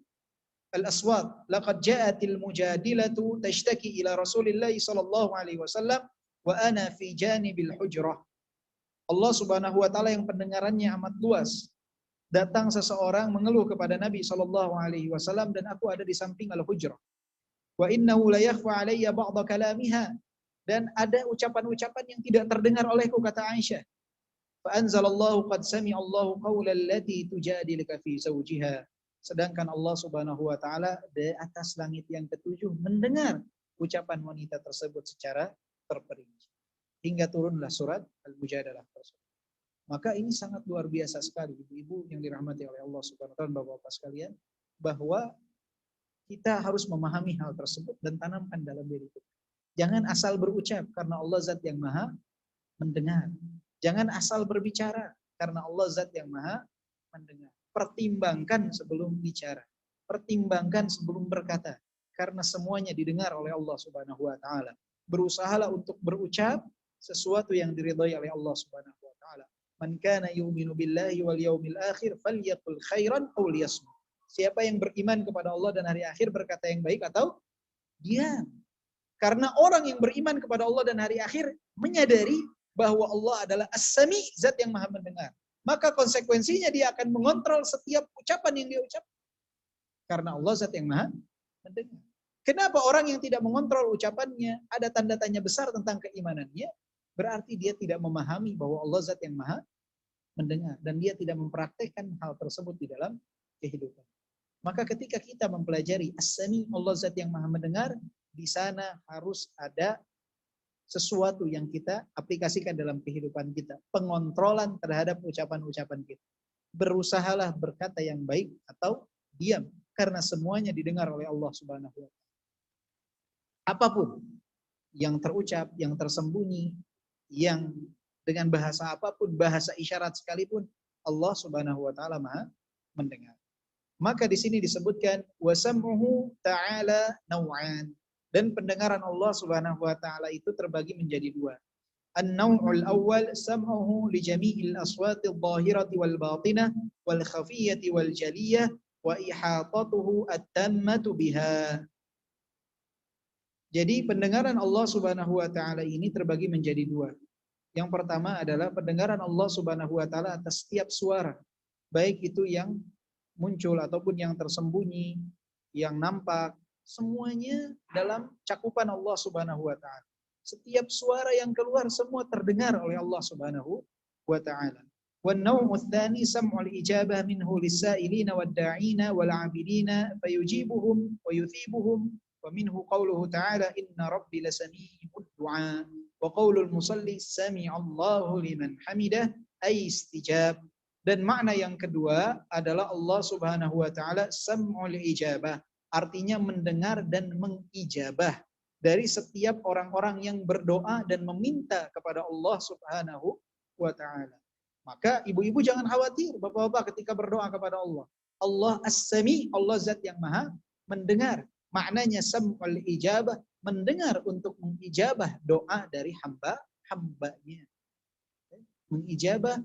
al-aswat laqad ja'atil mujadilatu tashtaki ila Rasulillah sallallahu alaihi wasallam wa ana fi janibil hujrah. Allah Subhanahu wa taala yang pendengarannya amat luas. Datang seseorang mengeluh kepada Nabi sallallahu alaihi wasallam dan aku ada di samping al-hujrah. Wa innahu la yakhfa alayya ba'dha kalamiha, dan ada ucapan-ucapan yang tidak terdengar olehku, kata Aisyah. Fa anzalallahu qad sami'allahu qawla allati tujadiluka fi zawjiha. Sedangkan Allah Subhanahu wa taala di atas langit yang ketujuh mendengar ucapan wanita tersebut secara terperinci. Hingga turunlah surat Al-Mujadalah tersebut. Maka ini sangat luar biasa sekali, ibu-ibu yang dirahmati oleh Allah Subhanahu wa taala, bapak-bapak sekalian, bahwa kita harus memahami hal tersebut dan tanamkan dalam diri kita. Jangan asal berucap, karena Allah zat yang maha mendengar. Jangan asal berbicara, karena Allah zat yang maha mendengar. Pertimbangkan sebelum bicara. Pertimbangkan sebelum berkata, karena semuanya didengar oleh Allah Subhanahu wa taala. Berusahalah untuk berucap sesuatu yang diridhai oleh Allah Subhanahu wa taala. Man kana yu'minu billahi wal yaumil akhir falyaqul khairan aw liyasmut. Siapa yang beriman kepada Allah dan hari akhir berkata yang baik atau diam. Karena orang yang beriman kepada Allah dan hari akhir menyadari bahwa Allah adalah As-Sami, zat yang maha mendengar. Maka konsekuensinya dia akan mengontrol setiap ucapan yang dia ucapkan. Karena Allah zat yang maha mendengar. Kenapa orang yang tidak mengontrol ucapannya, ada tanda tanya besar tentang keimanannya, berarti dia tidak memahami bahwa Allah zat yang maha mendengar. Dan dia tidak mempraktekkan hal tersebut di dalam kehidupan. Maka ketika kita mempelajari As-Sami, Allah zat yang maha mendengar, di sana harus ada sesuatu yang kita aplikasikan dalam kehidupan kita. Pengontrolan terhadap ucapan-ucapan kita. Berusahalah berkata yang baik atau diam. Karena semuanya didengar oleh Allah Subhanahu wa taala. Apapun yang terucap, yang tersembunyi, yang dengan bahasa apapun, bahasa isyarat sekalipun, Allah Subhanahu wa taala maha mendengar. Maka di sini disebutkan wasam'uhu ta'ala naw'an, dan pendengaran Allah Subhanahu wa taala itu terbagi menjadi dua. An-naw'ul awwal sam'uhu li jami'il aswatil zahirati wal batinah wal khafiyyati wal jaliyah wa ihatatuhu at-tammatu biha. Jadi pendengaran Allah Subhanahu wa taala ini terbagi menjadi dua. Yang pertama adalah pendengaran Allah Subhanahu wa taala atas setiap suara, baik itu yang muncul ataupun yang tersembunyi, yang nampak, semuanya dalam cakupan Allah Subhanahu wa taala. Setiap suara yang keluar semua terdengar oleh Allah Subhanahu wa taala. Wan naw'u tsani sam'ul ijabah minhu lis-sa'ilina wad-da'ina wal-'abidina fayujibuhum wa yuthibuhum. Wa minhu qauluhu ta'ala inna rabbi lasami'ud du'a wa qaulul musalli sami'allahu liman hamidah ay istijab. Dan makna yang kedua adalah Allah Subhanahu wa taala sam'ul ijabah, artinya mendengar dan mengijabah dari setiap orang-orang yang berdoa dan meminta kepada Allah Subhanahu wa taala. Maka ibu-ibu jangan khawatir, bapak-bapak ketika berdoa kepada Allah. Allah As-Sami, Allah zat yang maha mendengar. Maknanya sam'ul ijabah, mendengar untuk mengijabah doa dari hamba-hambanya. Mengijabah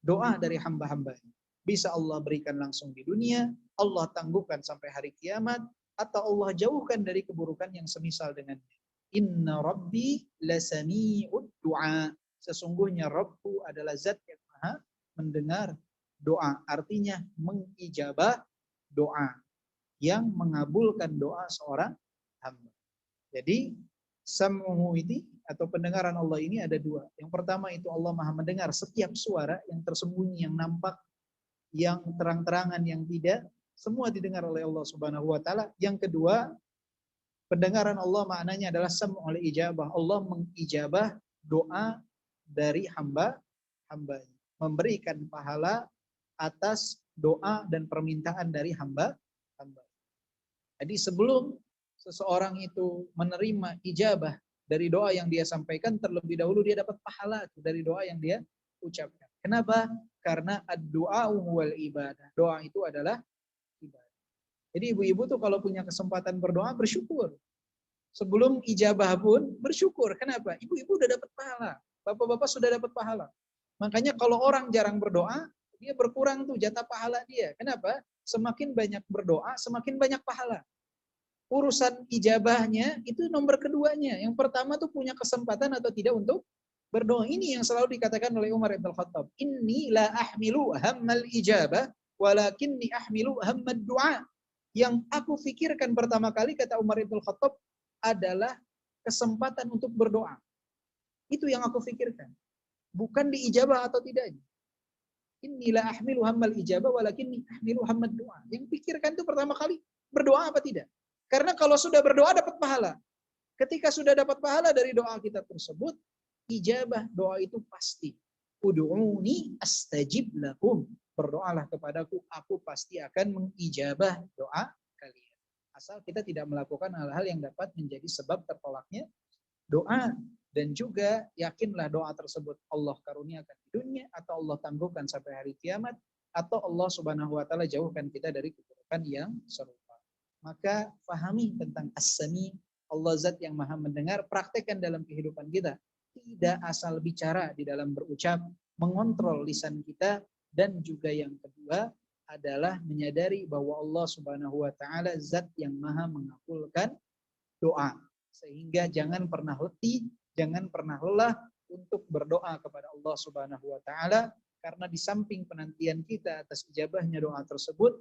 doa dari hamba-hambanya. Bisa Allah berikan langsung di dunia, Allah tangguhkan sampai hari kiamat, atau Allah jauhkan dari keburukan yang semisal dengannya. Inna rabbi lasami'ud du'a. Sesungguhnya Rabbku adalah zat yang maha mendengar doa. Artinya mengijabah doa, yang mengabulkan doa seorang hamba. Jadi sam'uhu ini atau pendengaran Allah ini ada dua. Yang pertama itu Allah maha mendengar setiap suara yang tersembunyi, yang nampak, yang terang-terangan, yang tidak, semua didengar oleh Allah Subhanahu wa taala. Yang kedua, pendengaran Allah maknanya adalah sam'ul ijabah. Allah mengijabah doa dari hamba-hambanya, memberikan pahala atas doa dan permintaan dari hamba-hamba. Jadi sebelum seseorang itu menerima ijabah dari doa yang dia sampaikan, terlebih dahulu dia dapat pahala dari doa yang dia ucapkan. Kenapa? Karena ad-du'a wal ibadah. Doa itu adalah ibadah. Jadi ibu-ibu tuh kalau punya kesempatan berdoa, bersyukur. Sebelum ijabah pun bersyukur. Kenapa? Ibu-ibu udah dapat pahala. Bapak-bapak sudah dapat pahala. Makanya kalau orang jarang berdoa, Dia berkurang tuh jatah pahala dia. Kenapa? Semakin banyak berdoa, semakin banyak pahala. Urusan ijabahnya itu nomor keduanya. Yang pertama tuh punya kesempatan atau tidak untuk berdoa. Ini yang selalu dikatakan oleh Umar Ibn Khattab. Inni la ahmilu hammal ijabah, walakinni ahmilu hammad du'a. Yang aku pikirkan pertama kali, kata Umar Ibn Khattab, adalah kesempatan untuk berdoa. Itu yang aku pikirkan. Bukan diijabah atau tidaknya. Inilah ahmilu hammal ijabah walakinni ahmilu hammad du'a. Yang pikirkan itu pertama kali berdoa apa tidak. Karena kalau sudah berdoa dapat pahala. Ketika sudah dapat pahala dari doa kita tersebut, ijabah doa itu pasti. Ud'uni astajib lakum. Berdoalah kepadaku, aku pasti akan mengijabah doa kalian. Asal kita tidak melakukan hal-hal yang dapat menjadi sebab tertolaknya doa. Dan juga yakinlah doa tersebut Allah karuniakan di dunia, atau Allah tangguhkan sampai hari kiamat, atau Allah Subhanahu wa taala jauhkan kita dari keburukan yang serupa. Maka fahami tentang as-sami, Allah zat yang maha mendengar, praktekkan dalam kehidupan kita. Tidak asal bicara di dalam berucap, mengontrol lisan kita, dan juga yang kedua adalah menyadari bahwa Allah Subhanahu wa taala zat yang maha mengabulkan doa. Sehingga jangan pernah letih, jangan pernah lelah untuk berdoa kepada Allah Subhanahu wa taala, karena di samping penantian kita atas ijabahnya doa tersebut,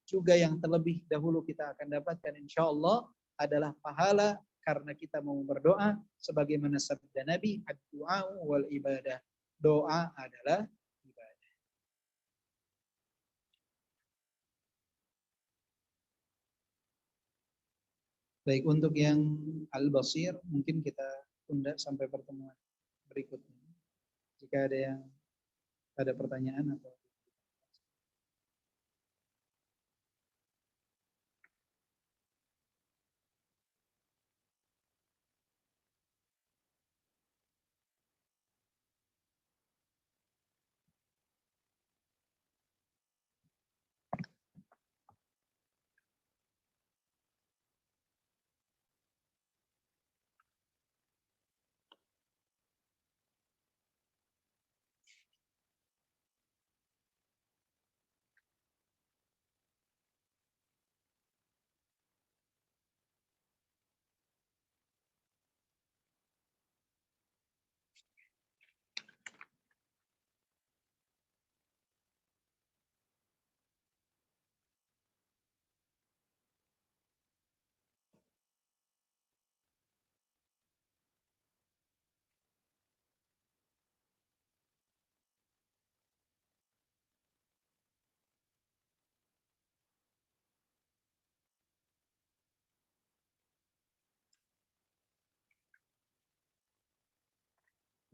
juga yang terlebih dahulu kita akan dapatkan insyaallah adalah pahala karena kita mau berdoa, sebagaimana sabda Nabi, ad-du'a wal ibadah. Doa adalah ibadah. Baik, untuk yang Al-Basir mungkin kita tunda sampai pertemuan berikutnya. Jika ada pertanyaan atau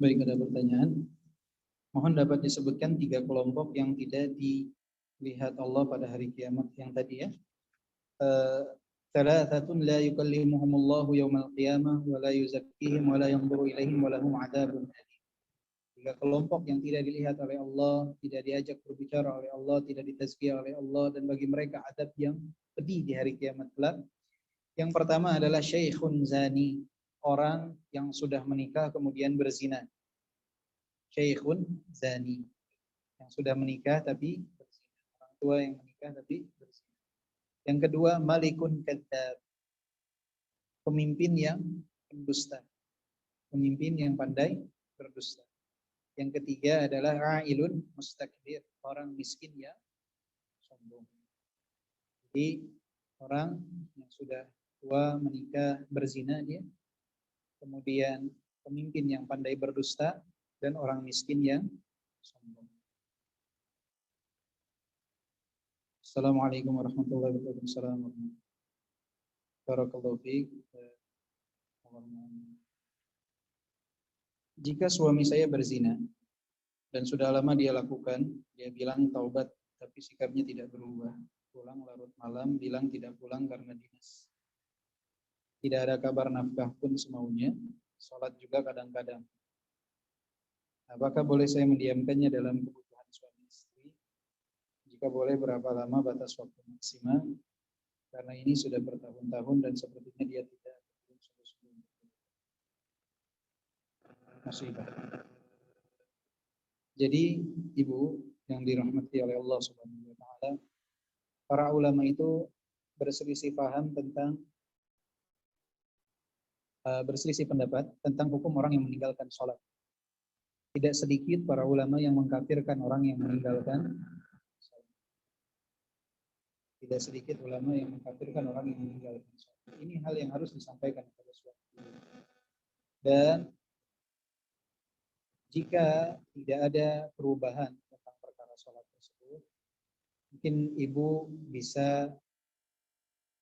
baik, ada pertanyaan? Mohon dapat disebutkan 3 kelompok yang tidak dilihat Allah pada hari kiamat yang tadi ya. Thalathatun la yukallimuhumullahu yaumal qiyamah wa la yuzakkihim wa la yanzuru ilaihim wa lahum 'adzabun alim. 3 kelompok yang tidak dilihat oleh Allah, tidak diajak berbicara oleh Allah, tidak ditazkiyah oleh Allah, dan bagi mereka adab yang pedih di hari kiamat kelak. Yang pertama adalah syekhun zani, orang yang sudah menikah kemudian berzina. Syekhun zani, yang sudah menikah tapi berzina. Orang tua yang menikah tapi berzina. Yang kedua, malikun kadzdzab, pemimpin yang pendusta. Pemimpin yang pandai berdusta. Yang ketiga adalah ailun mustakbir, orang miskin yang sombong. Jadi orang yang sudah tua menikah berzina dia, kemudian pemimpin yang pandai berdusta, dan orang miskin yang sombong. Assalamualaikum warahmatullahi wabarakatuh. Assalamualaikum. Barakallahu fiik. Jika suami saya berzina dan sudah lama dia lakukan, dia bilang taubat tapi sikapnya tidak berubah. Pulang larut malam, bilang tidak pulang karena dinas. Tidak ada kabar nafkah pun semaunya, sholat juga kadang-kadang. Apakah boleh saya mendiamkannya dalam kebutuhan suami istri? Jika boleh, berapa lama batas waktu maksimal? Karena ini sudah bertahun-tahun dan sepertinya dia tidak sungguh-sungguh musibah. Jadi ibu, yang dirahmati oleh Allah Subhanahu wa taala, para ulama itu berselisih paham tentang berselisih pendapat tentang hukum orang yang meninggalkan sholat. Tidak sedikit para ulama yang mengkafirkan orang yang meninggalkan sholat. Tidak sedikit ulama yang mengkafirkan orang yang meninggalkan sholat. Ini hal yang harus disampaikan kepada suatu. Dan jika tidak ada perubahan tentang perkara sholat tersebut, mungkin ibu bisa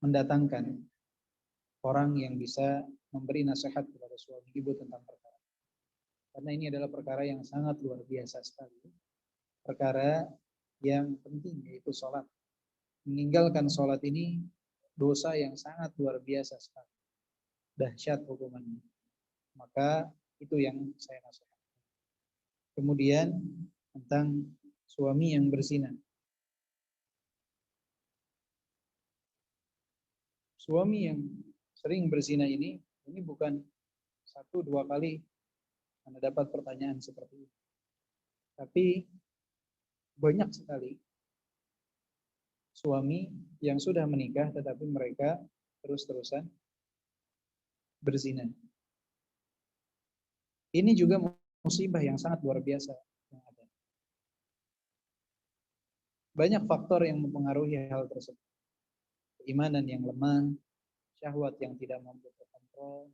mendatangkan orang yang bisa memberi nasihat kepada suami ibu tentang perkara. Karena ini adalah perkara yang sangat luar biasa sekali. Perkara yang penting yaitu sholat. Meninggalkan sholat ini dosa yang sangat luar biasa sekali. Dahsyat hukumannya. Maka itu yang saya nasihatkan. Kemudian tentang suami yang berzina. Suami yang sering berzina ini bukan 1-2 kali Anda dapat pertanyaan seperti ini. Tapi banyak sekali suami yang sudah menikah tetapi mereka terus-terusan berzina. Ini juga musibah yang sangat luar biasa yang ada. Banyak faktor yang mempengaruhi hal tersebut. Keimanan yang lemah, syahwat yang tidak mampu terkontrol,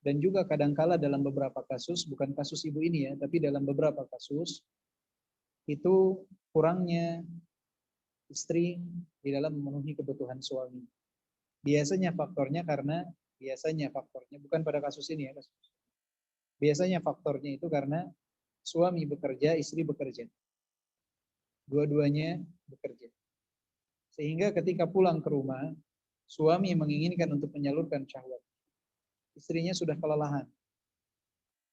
dan juga kadangkala dalam beberapa kasus, bukan kasus ibu ini ya, tapi dalam beberapa kasus, itu kurangnya istri di dalam memenuhi kebutuhan suami. Biasanya faktornya bukan pada kasus ini ya, biasanya faktornya itu karena suami bekerja, istri bekerja. Dua-duanya bekerja. Sehingga ketika pulang ke rumah, suami menginginkan untuk menyalurkan syahwat. Istrinya sudah kelelahan.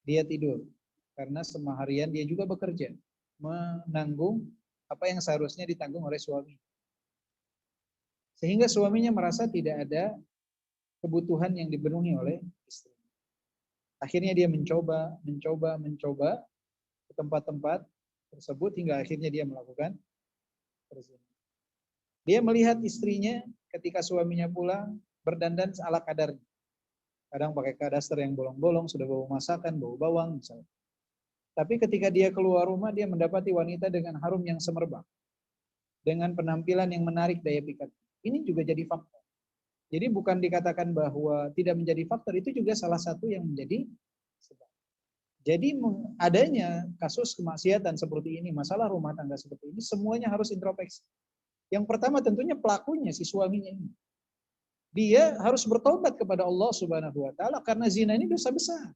Dia tidur. Karena semaharian dia juga bekerja. Menanggung apa yang seharusnya ditanggung oleh suami. Sehingga suaminya merasa tidak ada kebutuhan yang dipenuhi oleh istri. Akhirnya dia mencoba ke tempat-tempat tersebut hingga akhirnya dia melakukan perzinahan. Dia melihat istrinya ketika suaminya pulang berdandan ala kadarnya. Kadang pakai kadaster yang bolong-bolong, sudah bau masakan, bau bawang misalnya. Tapi ketika dia keluar rumah, dia mendapati wanita dengan harum yang semerbak. Dengan penampilan yang menarik daya pikat. Ini juga jadi faktor. Jadi bukan dikatakan bahwa tidak menjadi faktor, itu juga salah satu yang menjadi sebab. Jadi adanya kasus kemaksiatan seperti ini, masalah rumah tangga seperti ini, semuanya harus introspeksi. Yang pertama tentunya pelakunya, si suaminya ini. Dia harus bertobat kepada Allah Subhanahu wa taala karena zina ini dosa besar.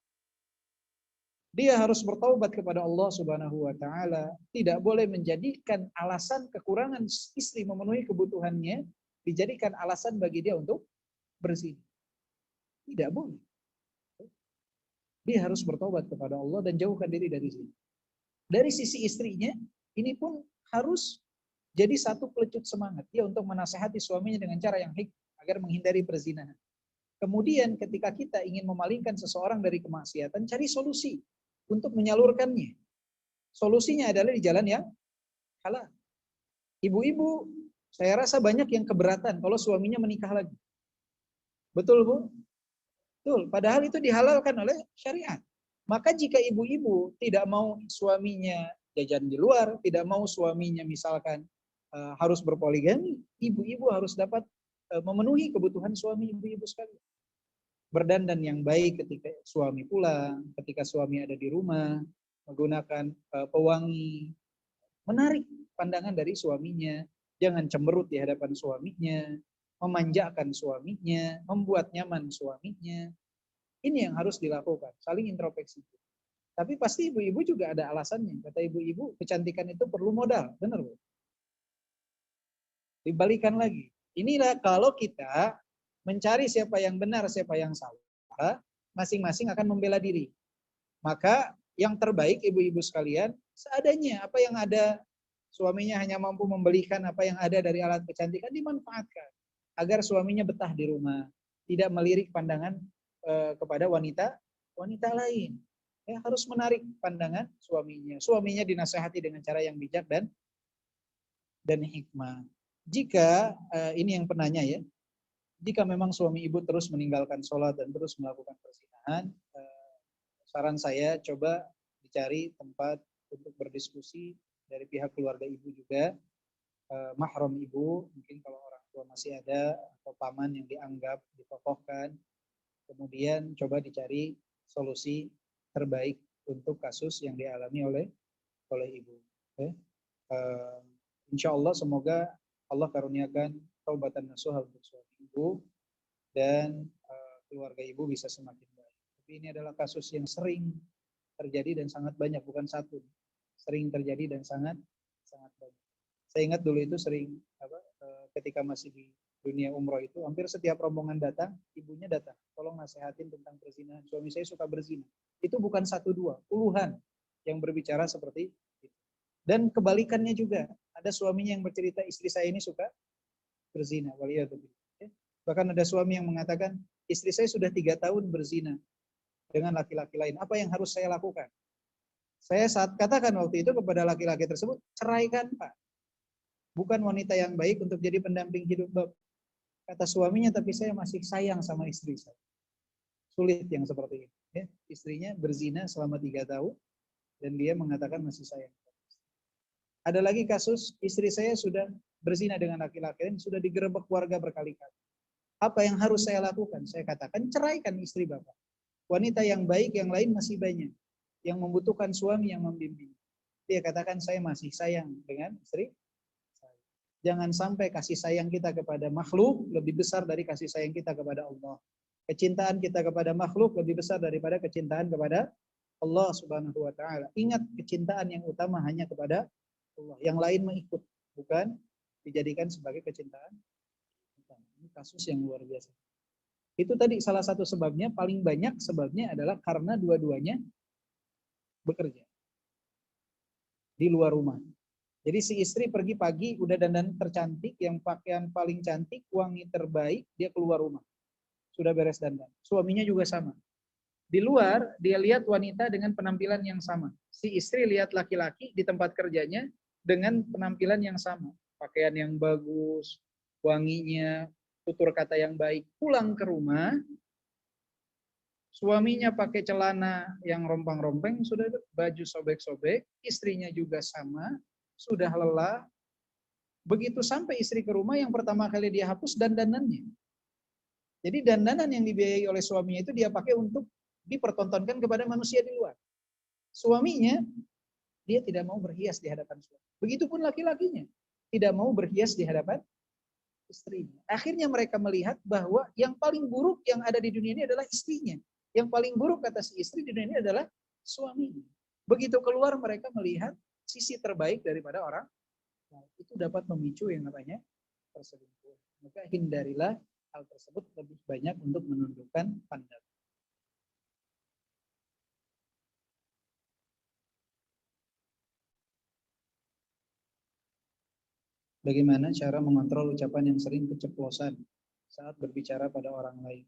Dia harus bertobat kepada Allah Subhanahu wa taala, tidak boleh menjadikan alasan kekurangan istri memenuhi kebutuhannya dijadikan alasan bagi dia untuk berzina. Tidak boleh. Dia harus bertobat kepada Allah dan jauhkan diri dari zina. Dari sisi istrinya, ini pun harus jadi satu pelecut semangat dia untuk menasihati suaminya dengan cara yang hikmah agar menghindari perzinahan. Kemudian ketika kita ingin memalingkan seseorang dari kemaksiatan, cari solusi untuk menyalurkannya. Solusinya adalah di jalan yang halal. Ibu-ibu, saya rasa banyak yang keberatan kalau suaminya menikah lagi. Betul, Bu? Betul, padahal itu dihalalkan oleh syariat. Maka jika ibu-ibu tidak mau suaminya jajan di luar, tidak mau suaminya misalkan harus berpoligami, ibu-ibu harus dapat memenuhi kebutuhan suami ibu-ibu sekalian. Berdandan yang baik ketika suami pulang, ketika suami ada di rumah, menggunakan pewangi, menarik pandangan dari suaminya, jangan cemberut di hadapan suaminya, memanjakan suaminya, membuat nyaman suaminya. Ini yang harus dilakukan, saling introspeksi. Tapi pasti ibu-ibu juga ada alasannya. Kata ibu-ibu, kecantikan itu perlu modal, benar Bu? Dibalikan lagi. Inilah kalau kita mencari siapa yang benar, siapa yang salah, masing-masing akan membela diri. Maka yang terbaik ibu-ibu sekalian, seadanya apa yang ada, suaminya hanya mampu membelikan apa yang ada dari alat kecantikan, dimanfaatkan. Agar suaminya betah di rumah, tidak melirik pandangan kepada wanita lain. harus menarik pandangan suaminya. Suaminya dinasehati dengan cara yang bijak dan hikmah. Jika ini yang penanya ya, jika memang suami ibu terus meninggalkan sholat dan terus melakukan perzinahan, saran saya coba dicari tempat untuk berdiskusi dari pihak keluarga ibu juga, mahram ibu, mungkin kalau orang tua masih ada atau paman yang dianggap ditokohkan, kemudian coba dicari solusi terbaik untuk kasus yang dialami oleh ibu. Okay? Insya Allah semoga Allah karuniakan taubatan nasuha untuk suami ibu dan keluarga ibu bisa semakin baik. Tapi ini adalah kasus yang sering terjadi dan sangat banyak, bukan satu. Sering terjadi dan sangat banyak. Saya ingat dulu itu sering ketika masih di dunia umroh itu hampir setiap rombongan datang, ibunya datang, tolong nasihatin tentang perzinahan. Suami saya suka berzina. Itu bukan satu dua, puluhan yang berbicara seperti itu. Dan kebalikannya juga, ada suaminya yang bercerita istri saya ini suka berzina. Bahkan ada suami yang mengatakan istri saya sudah 3 tahun berzina dengan laki-laki lain. Apa yang harus saya lakukan? Saya saat katakan waktu itu kepada laki-laki tersebut, ceraikan Pak. Bukan wanita yang baik untuk jadi pendamping hidup Bapak. Kata suaminya, tapi saya masih sayang sama istri saya. Sulit yang seperti ini. Ya. Istrinya berzina selama 3 tahun dan dia mengatakan masih sayang. Ada lagi kasus istri saya sudah berzina dengan laki-laki lain, sudah digerebek keluarga berkali-kali. Apa yang harus saya lakukan? Saya katakan ceraikan istri Bapak. Wanita yang baik yang lain masih banyak. Yang membutuhkan suami yang membimbing. Dia katakan saya masih sayang dengan istri. Jangan sampai kasih sayang kita kepada makhluk lebih besar dari kasih sayang kita kepada Allah. Kecintaan kita kepada makhluk lebih besar daripada kecintaan kepada Allah Subhanahu wa taala. Ingat, kecintaan yang utama hanya kepada Allah. Yang lain mengikut, bukan dijadikan sebagai kecintaan. Ini kasus yang luar biasa. Itu tadi salah satu sebabnya, paling banyak sebabnya adalah karena dua-duanya bekerja di luar rumah. Jadi si istri pergi pagi, udah dandan tercantik, yang pakaian paling cantik, wangi terbaik, dia keluar rumah. Sudah beres dandan. Suaminya juga sama. Di luar, dia lihat wanita dengan penampilan yang sama. Si istri lihat laki-laki di tempat kerjanya dengan penampilan yang sama. Pakaian yang bagus, wanginya, tutur kata yang baik. Pulang ke rumah, suaminya pakai celana yang rompang-rompeng, sudah baju sobek-sobek, istrinya juga sama, sudah lelah. Begitu sampai istri ke rumah, yang pertama kali dia hapus dandanannya. Jadi dandanan yang dibiayai oleh suaminya itu dia pakai untuk dipertontonkan kepada manusia di luar. Suaminya, dia tidak mau berhias di hadapan suami. Begitupun laki-lakinya, tidak mau berhias di hadapan istrinya. Akhirnya mereka melihat bahwa yang paling buruk yang ada di dunia ini adalah istrinya. Yang paling buruk kata si istri di dunia ini adalah suaminya. Begitu keluar mereka melihat sisi terbaik daripada orang, nah, itu dapat memicu yang namanya perselingkuhan. Maka hindarilah hal tersebut, lebih banyak untuk menundukkan pandangan. Bagaimana cara mengontrol ucapan yang sering keceplosan saat berbicara pada orang lain?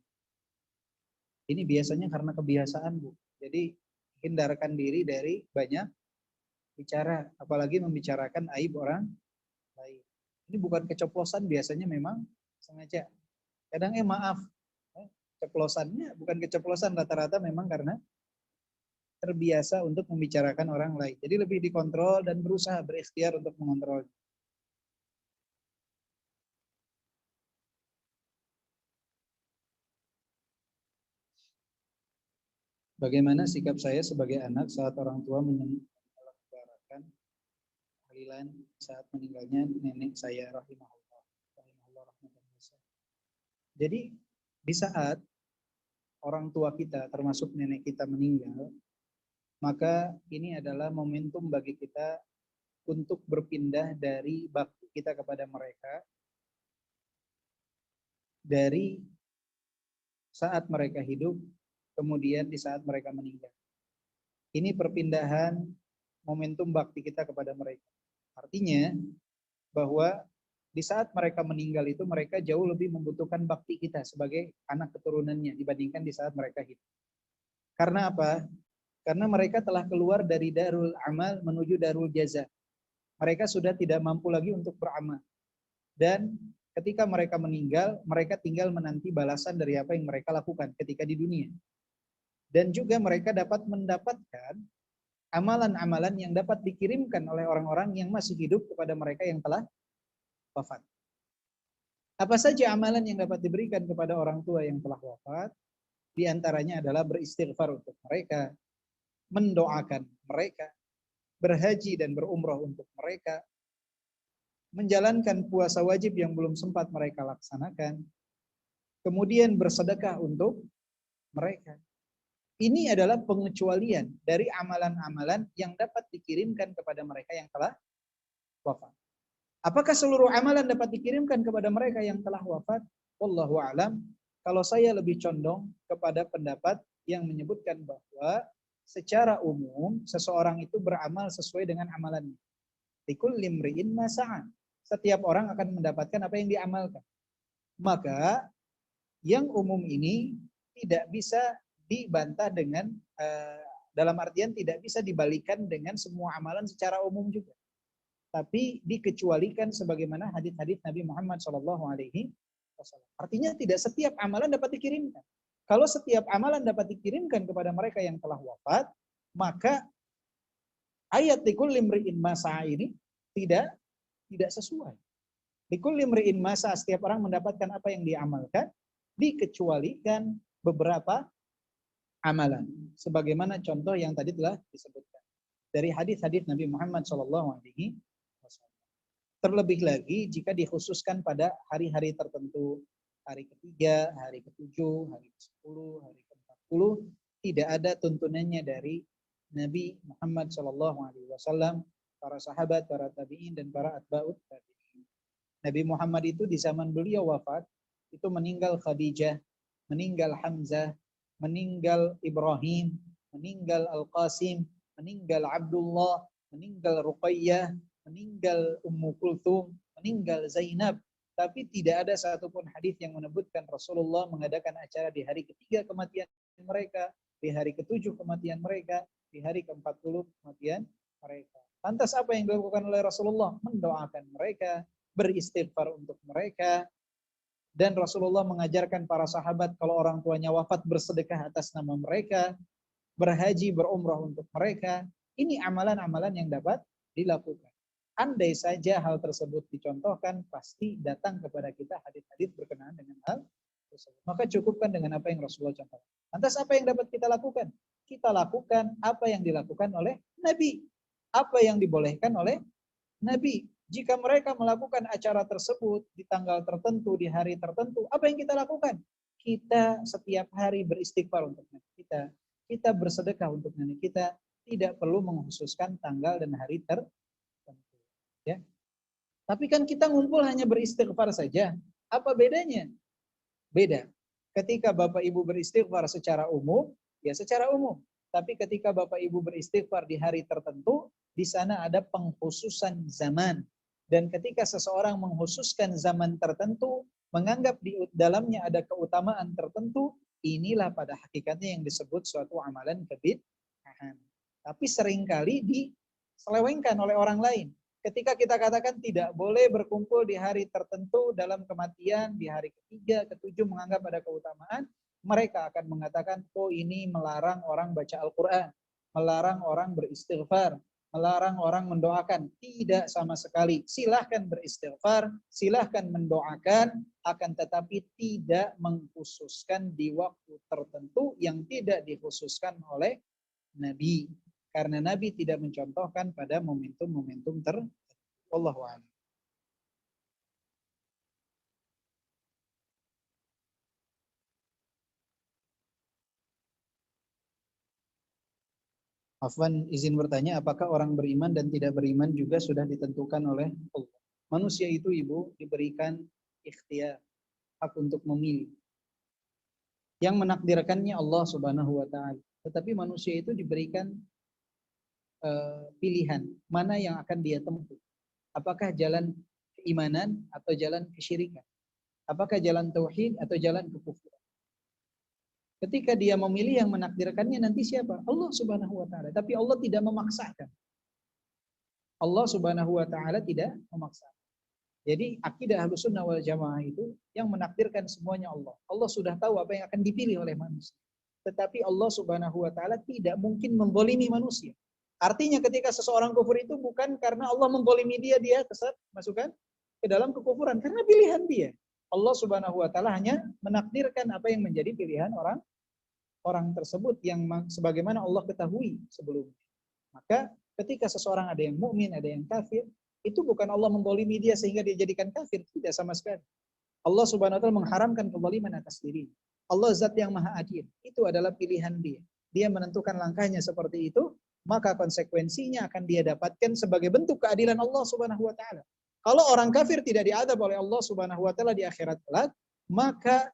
Ini biasanya karena kebiasaan, Bu. Jadi hindarkan diri dari banyak bicara, apalagi membicarakan aib orang lain. Ini bukan keceplosan, biasanya memang sengaja. Kadang maaf, ceplosannya bukan keceplosan, rata-rata memang karena terbiasa untuk membicarakan orang lain. Jadi lebih dikontrol dan berusaha berikhtiar untuk mengontrol. Bagaimana sikap saya sebagai anak saat orang tua menyelenggarakan tahlilan saat meninggalnya nenek saya rahimahullah. Jadi di saat orang tua kita termasuk nenek kita meninggal, maka ini adalah momentum bagi kita untuk berpindah dari bakti kita kepada mereka dari saat mereka hidup kemudian di saat mereka meninggal. Ini perpindahan momentum bakti kita kepada mereka. Artinya bahwa di saat mereka meninggal itu mereka jauh lebih membutuhkan bakti kita sebagai anak keturunannya dibandingkan di saat mereka hidup. Karena apa? Karena mereka telah keluar dari darul amal menuju darul jaza. Mereka sudah tidak mampu lagi untuk beramal. Dan ketika mereka meninggal, mereka tinggal menanti balasan dari apa yang mereka lakukan ketika di dunia. Dan juga mereka dapat mendapatkan amalan-amalan yang dapat dikirimkan oleh orang-orang yang masih hidup kepada mereka yang telah wafat. Apa saja amalan yang dapat diberikan kepada orang tua yang telah wafat? Di antaranya adalah beristighfar untuk mereka, mendoakan mereka, berhaji dan berumrah untuk mereka, menjalankan puasa wajib yang belum sempat mereka laksanakan, kemudian bersedekah untuk mereka. Ini adalah pengecualian dari amalan-amalan yang dapat dikirimkan kepada mereka yang telah wafat. Apakah seluruh amalan dapat dikirimkan kepada mereka yang telah wafat? Wallahu a'lam. Kalau saya lebih condong kepada pendapat yang menyebutkan bahwa secara umum seseorang itu beramal sesuai dengan amalannya. Likulli imri'in ma sa'a. Setiap orang akan mendapatkan apa yang diamalkan. Maka yang umum ini tidak bisa dibantah dengan dalam artian tidak bisa dibalikan dengan semua amalan secara umum juga. Tapi dikecualikan sebagaimana hadis-hadis Nabi Muhammad SAW. Artinya tidak setiap amalan dapat dikirimkan. Kalau setiap amalan dapat dikirimkan kepada mereka yang telah wafat, maka ayat likulli imri'in ma sa'a ini tidak sesuai. Likulli imri'in ma sa'a, setiap orang mendapatkan apa yang diamalkan, dikecualikan beberapa amalan. Sebagaimana contoh yang tadi telah disebutkan dari hadis-hadis Nabi Muhammad SAW. Terlebih lagi jika dikhususkan pada hari-hari tertentu, hari ketiga, hari ketujuh, hari ke-10, hari ke-40, tidak ada tuntunannya dari Nabi Muhammad SAW, para sahabat, para tabi'in, dan para atba'ut tabi'in. Nabi Muhammad itu di zaman beliau wafat, itu meninggal Khadijah, meninggal Hamzah, meninggal Ibrahim, meninggal Al-Qasim, meninggal Abdullah, meninggal Ruqayyah, meninggal Ummu Kulthum, meninggal Zainab. Tapi tidak ada satupun hadis yang menyebutkan Rasulullah mengadakan acara di hari ketiga kematian mereka, di hari ketujuh kematian mereka, di hari ke-40 kematian mereka. Lantas apa yang dilakukan oleh Rasulullah? Mendoakan mereka, beristighfar untuk mereka. Dan Rasulullah mengajarkan para sahabat kalau orang tuanya wafat bersedekah atas nama mereka, berhaji, berumrah untuk mereka. Ini amalan-amalan yang dapat dilakukan. Andai saja hal tersebut dicontohkan, pasti datang kepada kita hadis-hadis berkenaan dengan hal tersebut. Maka cukupkan dengan apa yang Rasulullah contohkan. Lantas apa yang dapat kita lakukan? Kita lakukan apa yang dilakukan oleh Nabi. Apa yang dibolehkan oleh Nabi. Jika mereka melakukan acara tersebut di tanggal tertentu, di hari tertentu, apa yang kita lakukan? Kita setiap hari beristighfar untuk nenek kita. Kita bersedekah untuk nenek kita. Tidak perlu mengkhususkan tanggal dan hari tertentu. Ya. Tapi kan kita ngumpul hanya beristighfar saja. Apa bedanya? Beda. Ketika Bapak Ibu beristighfar secara umum, ya secara umum. Tapi ketika Bapak Ibu beristighfar di hari tertentu, di sana ada pengkhususan zaman. Dan ketika seseorang mengkhususkan zaman tertentu, menganggap di dalamnya ada keutamaan tertentu, inilah pada hakikatnya yang disebut suatu amalan kebid'ahan. Tapi seringkali diselewengkan oleh orang lain. Ketika kita katakan tidak boleh berkumpul di hari tertentu dalam kematian, di hari ketiga, ketujuh menganggap ada keutamaan, mereka akan mengatakan, oh ini melarang orang baca Al-Quran, melarang orang beristighfar, melarang orang mendoakan. Tidak sama sekali. Silahkan beristighfar, silahkan mendoakan, akan tetapi tidak mengkhususkan di waktu tertentu yang tidak dikhususkan oleh Nabi. Karena Nabi tidak mencontohkan pada momentum-momentum tertentu. Wallahu a'lam. Afwan izin bertanya, apakah orang beriman dan tidak beriman juga sudah ditentukan oleh Allah? Manusia itu Ibu diberikan ikhtiar, hak untuk memilih. Yang menakdirkannya Allah Subhanahu wa taala. Tetapi manusia itu diberikan pilihan mana yang akan dia tempuh. Apakah jalan keimanan atau jalan kesyirikan? Apakah jalan tauhid atau jalan kekufuran? Ketika dia memilih, yang menakdirkannya nanti siapa? Allah Subhanahu wa taala. Tapi Allah tidak memaksakan. Allah Subhanahu wa taala tidak memaksa. Jadi akidah Ahlussunnah wal Jamaah itu yang menakdirkan semuanya Allah. Allah sudah tahu apa yang akan dipilih oleh manusia. Tetapi Allah Subhanahu wa taala tidak mungkin membolimi manusia. Artinya ketika seseorang kufur itu bukan karena Allah membolimi dia masukkan ke dalam kekufuran, karena pilihan dia. Allah Subhanahu wa taala hanya menakdirkan apa yang menjadi pilihan orang tersebut yang sebagaimana Allah ketahui sebelumnya. Maka ketika seseorang ada yang mukmin, ada yang kafir, itu bukan Allah membolimi dia sehingga dia jadikan kafir, tidak sama sekali. Allah Subhanahu wa taala mengharamkan kezaliman atas diri. Allah zat yang maha adil. Itu adalah pilihan dia. Dia menentukan langkahnya seperti itu, maka konsekuensinya akan dia dapatkan sebagai bentuk keadilan Allah Subhanahu wa taala. Kalau orang kafir tidak diadab oleh Allah Subhanahu wa taala di akhirat kelak, maka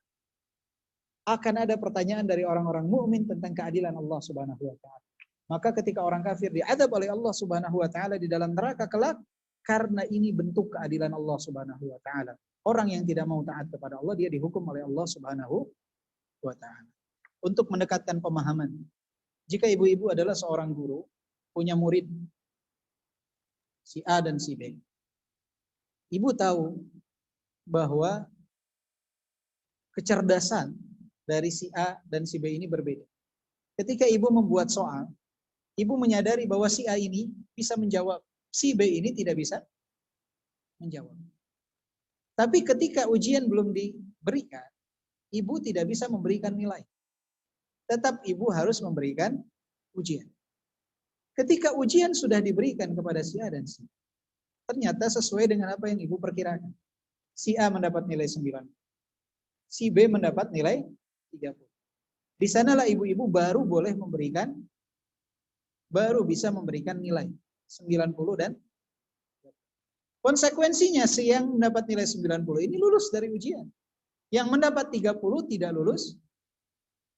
akan ada pertanyaan dari orang-orang mukmin tentang keadilan Allah Subhanahu wa taala. Maka ketika orang kafir diadab oleh Allah Subhanahu wa taala di dalam neraka kelak, karena ini bentuk keadilan Allah Subhanahu wa taala. Orang yang tidak mau taat kepada Allah, dia dihukum oleh Allah Subhanahu wa taala. Untuk mendekatkan pemahaman, jika ibu-ibu adalah seorang guru, punya murid si A dan si B. Ibu tahu bahwa kecerdasan dari si A dan si B ini berbeda. Ketika ibu membuat soal, ibu menyadari bahwa si A ini bisa menjawab, si B ini tidak bisa menjawab. Tapi ketika ujian belum diberikan, ibu tidak bisa memberikan nilai. Tetap ibu harus memberikan ujian. Ketika ujian sudah diberikan kepada si A dan si B, ternyata sesuai dengan apa yang ibu perkirakan. Si A mendapat nilai 9, si B mendapat nilai 30. Di sanalah ibu-ibu baru bisa memberikan nilai 90 dan konsekuensinya si yang mendapat nilai 90 ini lulus dari ujian. Yang mendapat 30 tidak lulus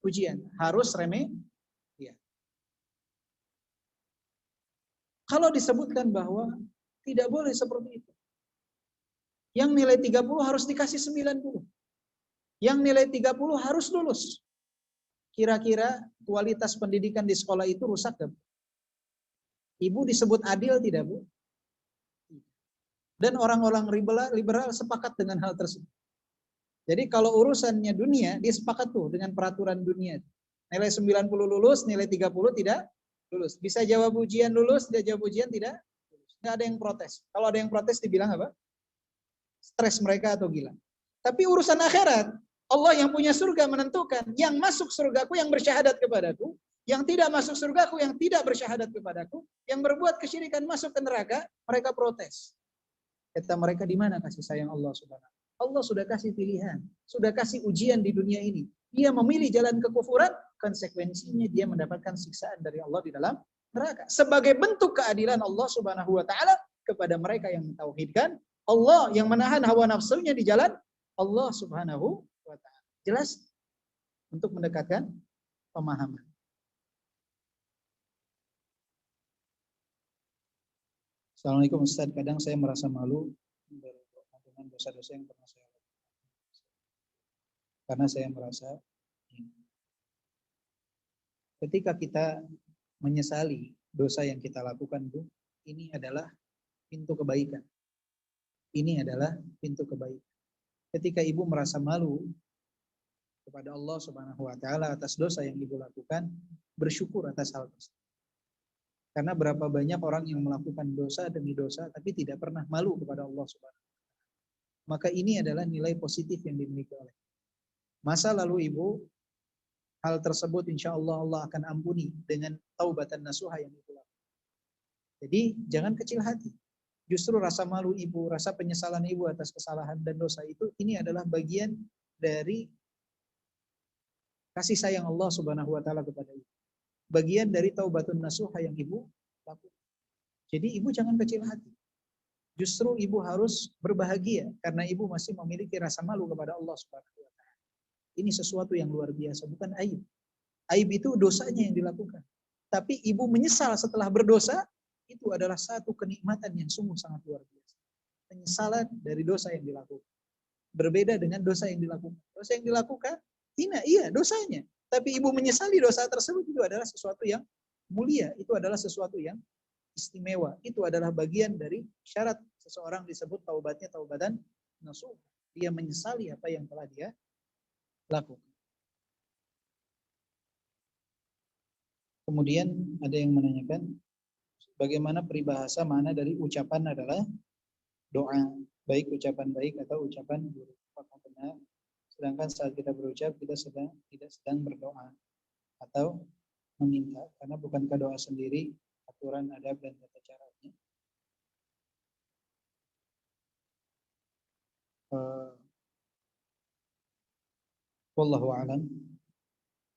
ujian, harus remedial. Kalau disebutkan bahwa tidak boleh seperti itu. Yang nilai 30 harus dikasih 90. Yang nilai 30 harus lulus. Kira-kira kualitas pendidikan di sekolah itu rusak gak? Ibu disebut adil tidak, Bu? Dan orang-orang liberal sepakat dengan hal tersebut. Jadi kalau urusannya dunia, dia sepakat tuh dengan peraturan dunia. Nilai 90 lulus, nilai 30 tidak lulus. Bisa jawab ujian lulus, tidak jawab ujian tidak lulus. Nggak ada yang protes. Kalau ada yang protes dibilang apa? Stres mereka atau gila. Tapi urusan akhirat, Allah yang punya surga menentukan, yang masuk surgaku yang bersyahadat kepadaku, yang tidak masuk surgaku yang tidak bersyahadat kepadaku, yang berbuat kesyirikan masuk ke neraka, mereka protes. Kata mereka, di mana kasih sayang Allah Subhanahu? Allah sudah kasih pilihan, sudah kasih ujian di dunia ini. Dia memilih jalan kekufuran, konsekuensinya dia mendapatkan siksaan dari Allah di dalam neraka. Sebagai bentuk keadilan Allah Subhanahu wa taala kepada mereka yang mentauhidkan Allah, yang menahan hawa nafsunya di jalan Allah Subhanahu wa taala. Jelas? Untuk mendekatkan pemahaman. Assalamualaikum Ustaz, kadang saya merasa malu dengan dosa-dosa yang pernah saya lakukan. Karena saya merasa ketika kita menyesali dosa yang kita lakukan, Bu, ini adalah pintu kebaikan. Ini adalah pintu kebaikan. Ketika ibu merasa malu kepada Allah Subhanahu wa taala atas dosa yang ibu lakukan, bersyukur atas hal tersebut. Karena berapa banyak orang yang melakukan dosa demi dosa tapi tidak pernah malu kepada Allah Subhanahu wa taala. Maka ini adalah nilai positif yang dimiliki oleh masa lalu ibu. Hal tersebut insya Allah Allah akan ampuni dengan taubatan nasuha yang ibu lakukan. Jadi jangan kecil hati. Justru rasa malu ibu, rasa penyesalan ibu atas kesalahan dan dosa itu, ini adalah bagian dari kasih sayang Allah Subhanahu wa taala kepada ibu. Bagian dari taubatun nasuha yang ibu lakukan. Jadi ibu jangan kecil hati. Justru ibu harus berbahagia karena ibu masih memiliki rasa malu kepada Allah Subhanahu wa taala. Ini sesuatu yang luar biasa, bukan aib. Aib itu dosanya yang dilakukan. Tapi ibu menyesal setelah berdosa, itu adalah satu kenikmatan yang sungguh sangat luar biasa. Penyesalan dari dosa yang dilakukan. Berbeda dengan dosa yang dilakukan. Dosa yang dilakukan, iya dosanya. Tapi ibu menyesali dosa tersebut, itu adalah sesuatu yang mulia, itu adalah sesuatu yang istimewa. Itu adalah bagian dari syarat seseorang disebut taubatnya taubatan nasuh. Dia menyesali apa yang telah dia lakukan. Kemudian ada yang menanyakan bagaimana peribahasa mana dari ucapan adalah doa, baik ucapan baik atau ucapan buruk. Apakah benar? Sedangkan saat kita berucap kita tidak sedang berdoa atau meminta, karena bukankah doa sendiri aturan adab dan tata caranya. Wallahu a'lam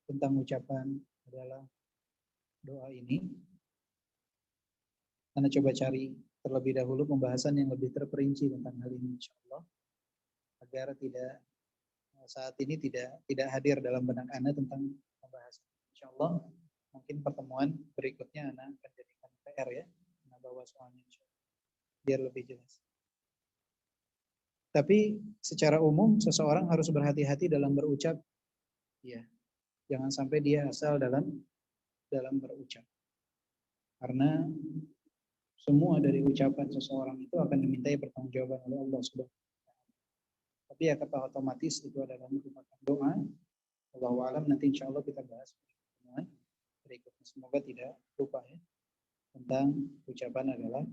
tentang ucapan adalah doa ini. Anda coba cari terlebih dahulu pembahasan yang lebih terperinci tentang hal ini, insyaallah, agar saat ini tidak hadir dalam benak Anda tentang pembahasan. Insyaallah mungkin pertemuan berikutnya Anda akan jadikan PR ya, Anda bawa soalnya insyaallah, biar lebih jelas. Tapi secara umum seseorang harus berhati-hati dalam berucap, ya, jangan sampai dia asal dalam berucap, karena semua dari ucapan seseorang itu akan dimintai pertanggungjawaban oleh Allah Subhanahu wa taala. Tapi ya kata otomatis itu adalah merupakan doa. Wallahu a'lam, nanti insya Allah kita bahas pertemuan berikutnya. Semoga tidak lupa ya tentang ucapan adalah.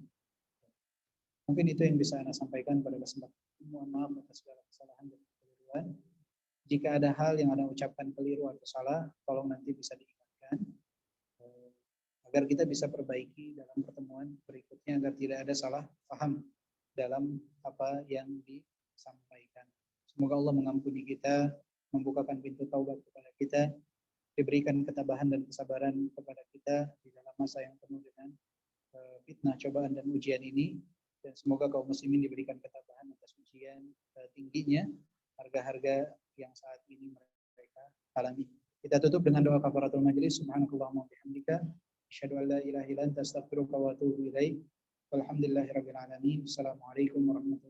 Mungkin itu yang bisa Anda sampaikan pada kesempatan. Mohon maaf atas segala kesalahan dan kekeliruan. Jika ada hal yang Anda ucapkan keliru atau salah, tolong nanti bisa diingatkan agar kita bisa perbaiki dalam pertemuan berikutnya, agar tidak ada salah paham dalam apa yang disampaikan. Semoga Allah mengampuni kita, membukakan pintu taubat kepada kita, diberikan ketabahan dan kesabaran kepada kita di dalam masa yang penuh dengan fitnah, cobaan dan ujian ini. Dan semoga kaum muslimin diberikan ketabahan atas ujian tingginya harga-harga yang saat ini mereka alami. Kita tutup dengan doa kafaratul majelis. Subhanakallahumma wa bihamdika asyhadu an la ilaha illa anta astaghfiruka wa atubu ilaik. Walhamdulillahirabbil alamin. Assalamualaikum warahmatullahi wabarakatuh.